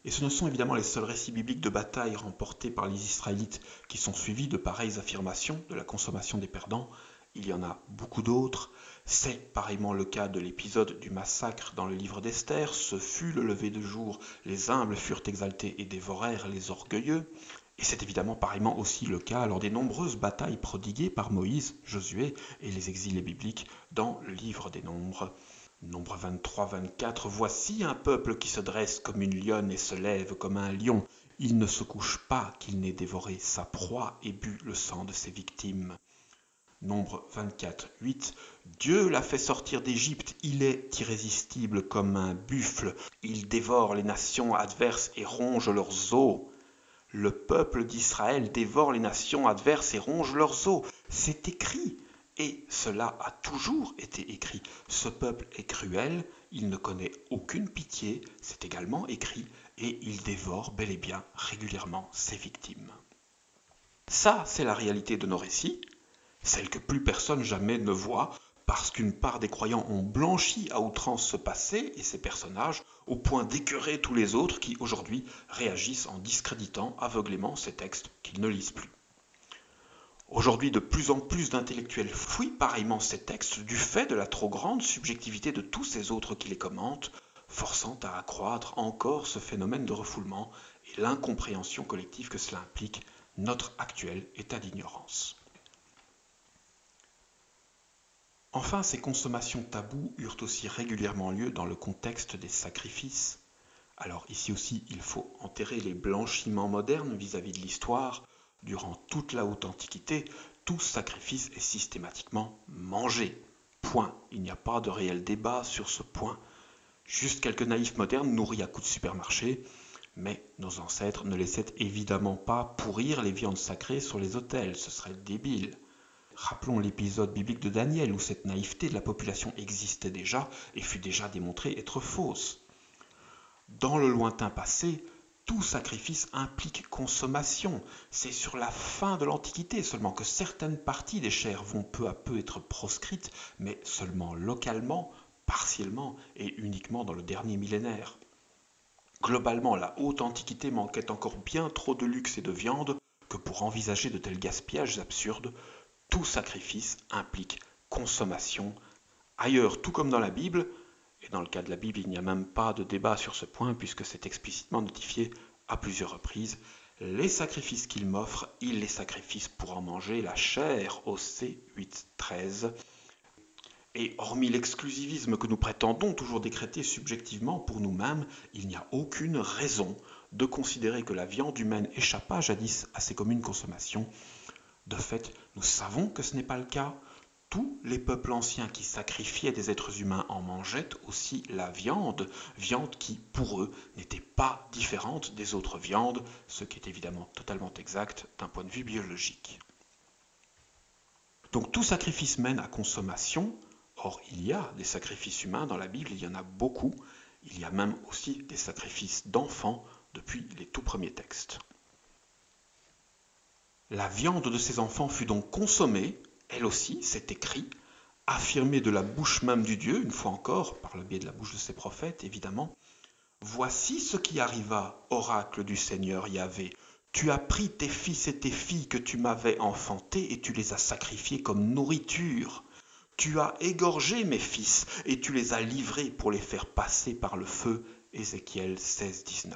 [SPEAKER 1] Et ce ne sont évidemment les seuls récits bibliques de bataille remportés par les Israélites qui sont suivis de pareilles affirmations de la consommation des perdants. Il y en a beaucoup d'autres. C'est pareillement le cas de l'épisode du massacre dans le livre d'Esther. Ce fut le lever de jour, les humbles furent exaltés et dévorèrent les orgueilleux. Et c'est évidemment pareillement aussi le cas lors des nombreuses batailles prodiguées par Moïse, Josué et les exilés bibliques dans le livre des Nombres. Nombre 23-24, voici un peuple qui se dresse comme une lionne et se lève comme un lion. Il ne se couche pas qu'il n'ait dévoré sa proie et bu le sang de ses victimes. Nombre 24-8, Dieu l'a fait sortir d'Égypte, il est irrésistible comme un buffle. Il dévore les nations adverses et ronge leurs os. Le peuple d'Israël dévore les nations adverses et ronge leurs os. C'est écrit. Et cela a toujours été écrit. Ce peuple est cruel, il ne connaît aucune pitié, c'est également écrit, et il dévore bel et bien régulièrement ses victimes. Ça, c'est la réalité de nos récits, celle que plus personne jamais ne voit, parce qu'une part des croyants ont blanchi à outrance ce passé et ses personnages, au point d'écœurer tous les autres qui, aujourd'hui, réagissent en discréditant aveuglément ces textes qu'ils ne lisent plus. Aujourd'hui, de plus en plus d'intellectuels fouillent pareillement ces textes du fait de la trop grande subjectivité de tous ces autres qui les commentent, forçant à accroître encore ce phénomène de refoulement et l'incompréhension collective que cela implique, notre actuel état d'ignorance. Enfin, ces consommations tabous eurent aussi régulièrement lieu dans le contexte des sacrifices. Alors ici aussi, il faut enterrer les blanchiments modernes vis-à-vis de l'histoire. Durant toute la haute antiquité, tout sacrifice est systématiquement mangé. Point. Il n'y a pas de réel débat sur ce point. Juste quelques naïfs modernes nourris à coups de supermarché, mais nos ancêtres ne laissaient évidemment pas pourrir les viandes sacrées sur les autels, ce serait débile. Rappelons l'épisode biblique de Daniel où cette naïveté de la population existait déjà et fut déjà démontrée être fausse. Dans le lointain passé, tout sacrifice implique consommation. C'est sur la fin de l'Antiquité seulement que certaines parties des chairs vont peu à peu être proscrites, mais seulement localement, partiellement et uniquement dans le dernier millénaire. Globalement, la haute Antiquité manquait encore bien trop de luxe et de viande que pour envisager de tels gaspillages absurdes. Tout sacrifice implique consommation. Ailleurs, tout comme dans la Bible, et dans le cas de la Bible, il n'y a même pas de débat sur ce point puisque c'est explicitement notifié à plusieurs reprises, les sacrifices qu'il m'offre, il les sacrifice pour en manger la chair, Osée 8.13. Et hormis l'exclusivisme que nous prétendons toujours décréter subjectivement pour nous-mêmes, il n'y a aucune raison de considérer que la viande humaine échappa jadis à ces communes consommations. De fait, nous savons que ce n'est pas le cas. Tous les peuples anciens qui sacrifiaient des êtres humains en mangeaient aussi la viande, viande qui, pour eux, n'était pas différente des autres viandes, ce qui est évidemment totalement exact d'un point de vue biologique. Donc tout sacrifice mène à consommation. Or, il y a des sacrifices humains dans la Bible, il y en a beaucoup. Il y a même aussi des sacrifices d'enfants depuis les tout premiers textes. La viande de ces enfants fut donc consommée, elle aussi, c'est écrit, affirmée de la bouche même du Dieu, une fois encore, par le biais de la bouche de ses prophètes, évidemment. Voici ce qui arriva, oracle du Seigneur Yahvé. Tu as pris tes fils et tes filles que tu m'avais enfantés et tu les as sacrifiés comme nourriture. Tu as égorgé mes fils et tu les as livrés pour les faire passer par le feu. Ézéchiel 16-19.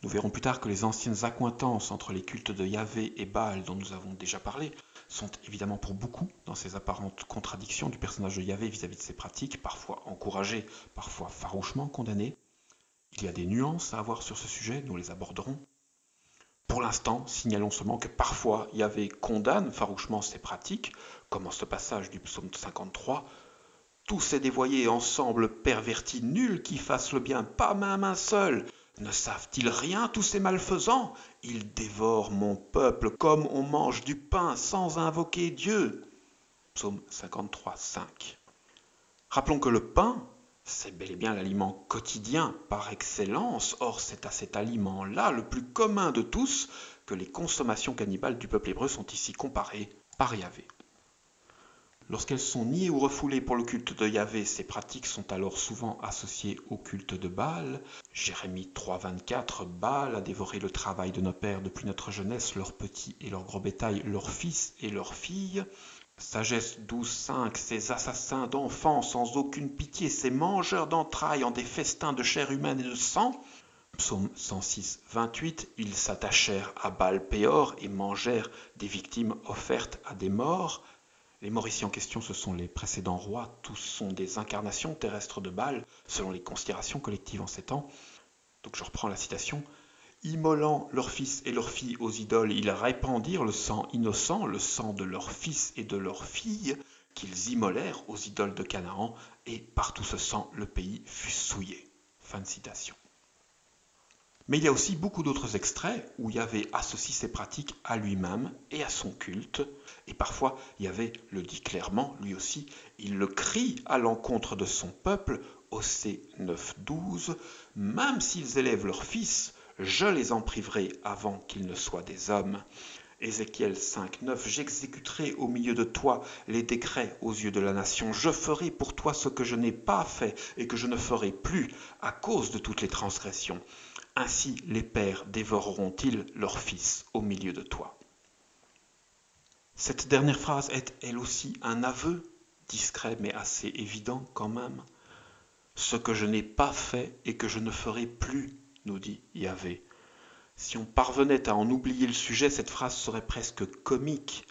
[SPEAKER 1] Nous verrons plus tard que les anciennes accointances entre les cultes de Yahvé et Baal dont nous avons déjà parlé sont évidemment pour beaucoup dans ces apparentes contradictions du personnage de Yahvé vis-à-vis de ses pratiques, parfois encouragées, parfois farouchement condamnées. Il y a des nuances à avoir sur ce sujet, nous les aborderons. Pour l'instant, signalons seulement que parfois Yahvé condamne farouchement ces pratiques, comme en ce passage du psaume 53. Tous ces dévoyés ensemble pervertis, nul qui fasse le bien, pas même un seul. Ne savent-ils rien, tous ces malfaisants? Ils dévorent mon peuple comme on mange du pain sans invoquer Dieu. Psaume 53, 5. Rappelons que le pain, c'est bel et bien l'aliment quotidien par excellence. Or, c'est à cet aliment-là, le plus commun de tous, que les consommations cannibales du peuple hébreu sont ici comparées par Yahvé. Lorsqu'elles sont niées ou refoulées pour le culte de Yahvé, ces pratiques sont alors souvent associées au culte de Baal. Jérémie 3,24, Baal a dévoré le travail de nos pères depuis notre jeunesse, leurs petits et leurs gros bétail, leurs fils et leurs filles. Sagesse 12,5, ces assassins d'enfants sans aucune pitié, ces mangeurs d'entrailles en des festins de chair humaine et de sang. Psaume 106, 28, ils s'attachèrent à Baal-Péor et mangèrent des victimes offertes à des morts. Les morts ici en question, ce sont les précédents rois, tous sont des incarnations terrestres de Baal, selon les considérations collectives en ces temps. Donc je reprends la citation. Immolant leurs fils et leurs filles aux idoles, ils répandirent le sang innocent, le sang de leurs fils et de leurs filles, qu'ils immolèrent aux idoles de Canaan, et par tout ce sang, le pays fut souillé. Fin de citation. Mais il y a aussi beaucoup d'autres extraits où Yahvé associe ses pratiques à lui-même et à son culte, et parfois Yahvé le dit clairement, lui aussi, il le crie à l'encontre de son peuple, Osée 9.12, « Même s'ils élèvent leurs fils, je les en priverai avant qu'ils ne soient des hommes. » Ézéchiel 5.9, « J'exécuterai au milieu de toi les décrets aux yeux de la nation. Je ferai pour toi ce que je n'ai pas fait et que je ne ferai plus à cause de toutes les transgressions. Ainsi les pères dévoreront-ils leurs fils au milieu de toi. » Cette dernière phrase est elle aussi un aveu, discret mais assez évident quand même. Ce que je n'ai pas fait et que je ne ferai plus, nous dit Yahvé. Si on parvenait à en oublier le sujet, cette phrase serait presque comique.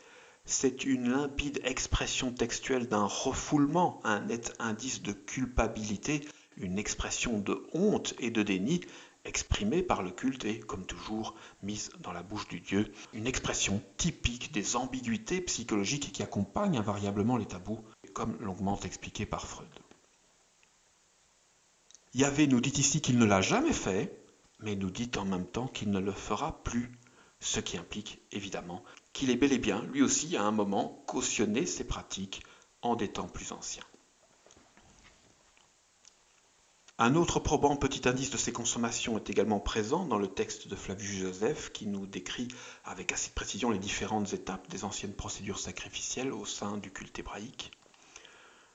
[SPEAKER 1] C'est une limpide expression textuelle d'un refoulement, un net indice de culpabilité, une expression de honte et de déni, exprimée par le culte et, comme toujours, mise dans la bouche du Dieu, une expression typique des ambiguïtés psychologiques qui accompagnent invariablement les tabous, comme longuement expliqué par Freud. Yahvé nous dit ici qu'il ne l'a jamais fait, mais nous dit en même temps qu'il ne le fera plus, ce qui implique évidemment qu'il est bel et bien, lui aussi, à un moment, cautionné ces pratiques en des temps plus anciens. Un autre probant petit indice de ces consommations est également présent dans le texte de Flavius Joseph qui nous décrit avec assez de précision les différentes étapes des anciennes procédures sacrificielles au sein du culte hébraïque.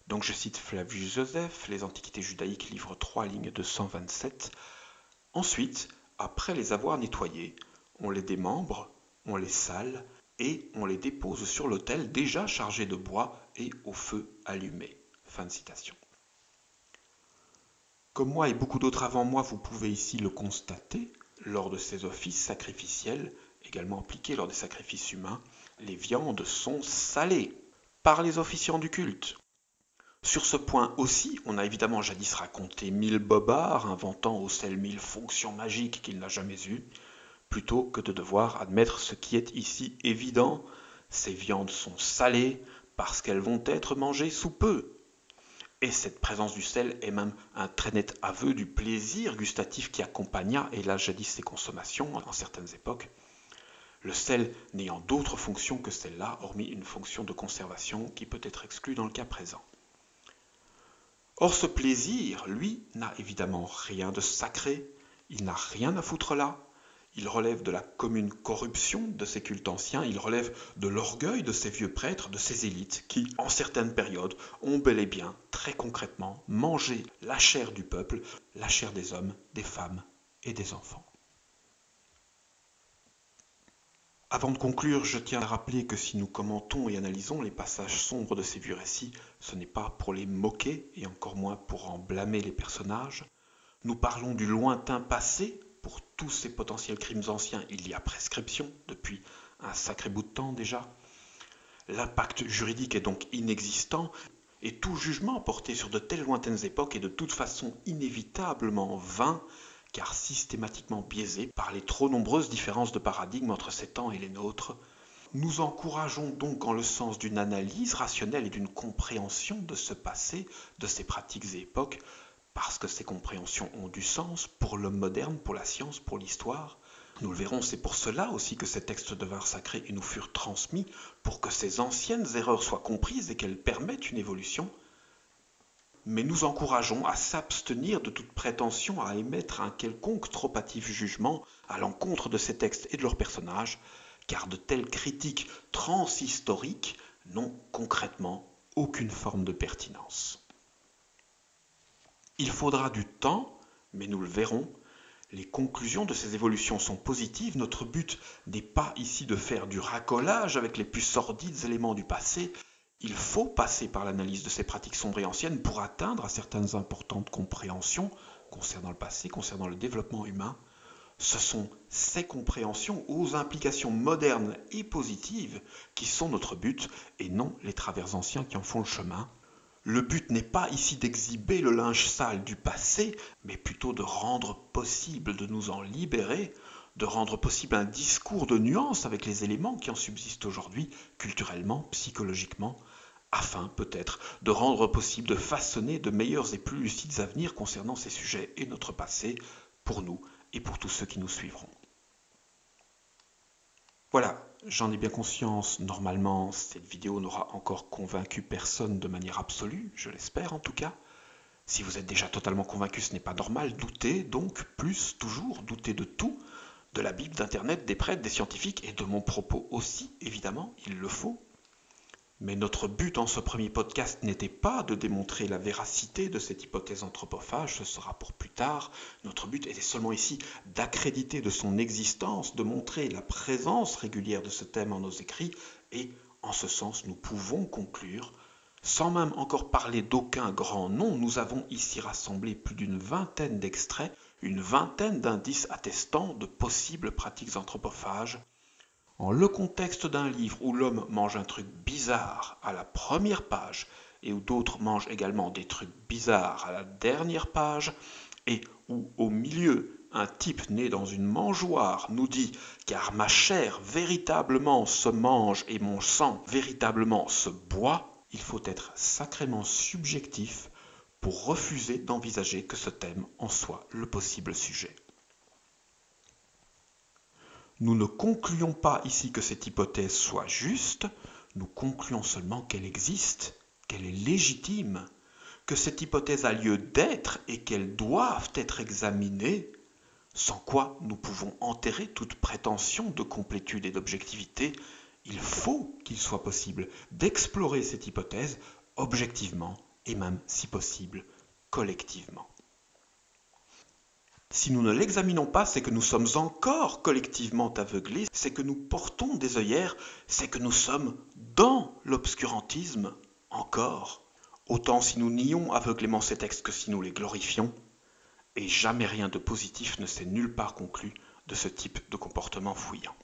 [SPEAKER 1] Donc je cite Flavius Joseph, Les Antiquités judaïques, livre 3, ligne 227. Ensuite, après les avoir nettoyés, on les démembre, on les sale et on les dépose sur l'autel déjà chargé de bois et au feu allumé. Fin de citation. Comme moi et beaucoup d'autres avant moi, vous pouvez ici le constater, lors de ces offices sacrificiels, également appliqués lors des sacrifices humains, les viandes sont salées par les officiants du culte. Sur ce point aussi, on a évidemment jadis raconté 1000 bobards inventant au sel 1000 fonctions magiques qu'il n'a jamais eues, plutôt que de devoir admettre ce qui est ici évident, ces viandes sont salées parce qu'elles vont être mangées sous peu. Et cette présence du sel est même un très net aveu du plaisir gustatif qui accompagna, et là jadis ces consommations en certaines époques, le sel n'ayant d'autre fonction que celle-là, hormis une fonction de conservation qui peut être exclue dans le cas présent. Or ce plaisir, lui, n'a évidemment rien de sacré, il n'a rien à foutre là. Il relève de la commune corruption de ces cultes anciens, il relève de l'orgueil de ces vieux prêtres, de ces élites qui, en certaines périodes, ont bel et bien, très concrètement, mangé la chair du peuple, la chair des hommes, des femmes et des enfants. Avant de conclure, je tiens à rappeler que si nous commentons et analysons les passages sombres de ces vieux récits, ce n'est pas pour les moquer et encore moins pour en blâmer les personnages. Nous parlons du lointain passé. Pour tous ces potentiels crimes anciens, il y a prescription depuis un sacré bout de temps déjà. L'impact juridique est donc inexistant, et tout jugement porté sur de telles lointaines époques est de toute façon inévitablement vain, car systématiquement biaisé par les trop nombreuses différences de paradigme entre ces temps et les nôtres. Nous encourageons donc en le sens d'une analyse rationnelle et d'une compréhension de ce passé, de ces pratiques et époques, parce que ces compréhensions ont du sens pour l'homme moderne, pour la science, pour l'histoire. Nous le verrons, c'est pour cela aussi que ces textes devinrent sacrés et nous furent transmis, pour que ces anciennes erreurs soient comprises et qu'elles permettent une évolution. Mais nous encourageons à s'abstenir de toute prétention à émettre un quelconque trop hâtif jugement à l'encontre de ces textes et de leurs personnages, car de telles critiques transhistoriques n'ont concrètement aucune forme de pertinence. Il faudra du temps, mais nous le verrons. Les conclusions de ces évolutions sont positives. Notre but n'est pas ici de faire du racolage avec les plus sordides éléments du passé. Il faut passer par l'analyse de ces pratiques sombres et anciennes pour atteindre à certaines importantes compréhensions concernant le passé, concernant le développement humain. Ce sont ces compréhensions aux implications modernes et positives qui sont notre but et non les travers anciens qui en font le chemin. Le but n'est pas ici d'exhiber le linge sale du passé, mais plutôt de rendre possible de nous en libérer, de rendre possible un discours de nuance avec les éléments qui en subsistent aujourd'hui, culturellement, psychologiquement, afin peut-être de rendre possible de façonner de meilleurs et plus lucides avenirs concernant ces sujets et notre passé, pour nous et pour tous ceux qui nous suivront. Voilà, j'en ai bien conscience, normalement cette vidéo n'aura encore convaincu personne de manière absolue, je l'espère en tout cas. Si vous êtes déjà totalement convaincu, ce n'est pas normal, doutez donc plus, toujours, doutez de tout, de la Bible, d'Internet, des prêtres, des scientifiques et de mon propos aussi, évidemment, il le faut. Mais notre but en ce premier podcast n'était pas de démontrer la véracité de cette hypothèse anthropophage, ce sera pour plus tard. Notre but était seulement ici d'accréditer de son existence, de montrer la présence régulière de ce thème en nos écrits, et en ce sens nous pouvons conclure, sans même encore parler d'aucun grand nom, nous avons ici rassemblé plus d'une vingtaine d'extraits, une vingtaine d'indices attestant de possibles pratiques anthropophages. En le contexte d'un livre où l'homme mange un truc bizarre à la première page et où d'autres mangent également des trucs bizarres à la dernière page et où au milieu un type né dans une mangeoire nous dit « car ma chair véritablement se mange et mon sang véritablement se boit », il faut être sacrément subjectif pour refuser d'envisager que ce thème en soit le possible sujet. Nous ne concluons pas ici que cette hypothèse soit juste, nous concluons seulement qu'elle existe, qu'elle est légitime, que cette hypothèse a lieu d'être et qu'elle doit être examinée, sans quoi nous pouvons enterrer toute prétention de complétude et d'objectivité. Il faut qu'il soit possible d'explorer cette hypothèse objectivement et même, si possible, collectivement. Si nous ne l'examinons pas, c'est que nous sommes encore collectivement aveuglés, c'est que nous portons des œillères, c'est que nous sommes dans l'obscurantisme encore. Autant si nous nions aveuglément ces textes que si nous les glorifions, et jamais rien de positif ne s'est nulle part conclu de ce type de comportement fouillant.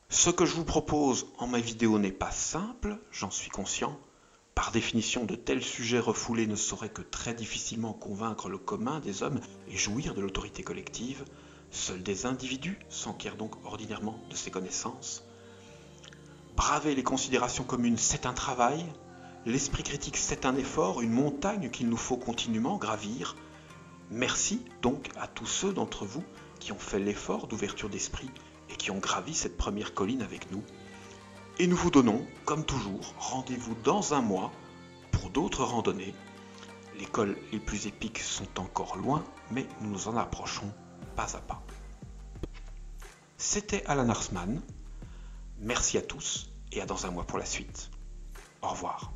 [SPEAKER 1] Ce que je vous propose en ma vidéo n'est pas simple, j'en suis conscient. Par définition, de tels sujets refoulés ne sauraient que très difficilement convaincre le commun des hommes et jouir de l'autorité collective. Seuls des individus s'enquièrent donc ordinairement de ces connaissances. Braver les considérations communes, c'est un travail. L'esprit critique, c'est un effort, une montagne qu'il nous faut continuellement gravir. Merci donc à tous ceux d'entre vous qui ont fait l'effort d'ouverture d'esprit et qui ont gravi cette première colline avec nous. Et nous vous donnons, comme toujours, rendez-vous dans un mois pour d'autres randonnées. Les cols les plus épiques sont encore loin, mais nous nous en approchons pas à pas. C'était Alan Arsman. Merci à tous et à dans un mois pour la suite. Au revoir.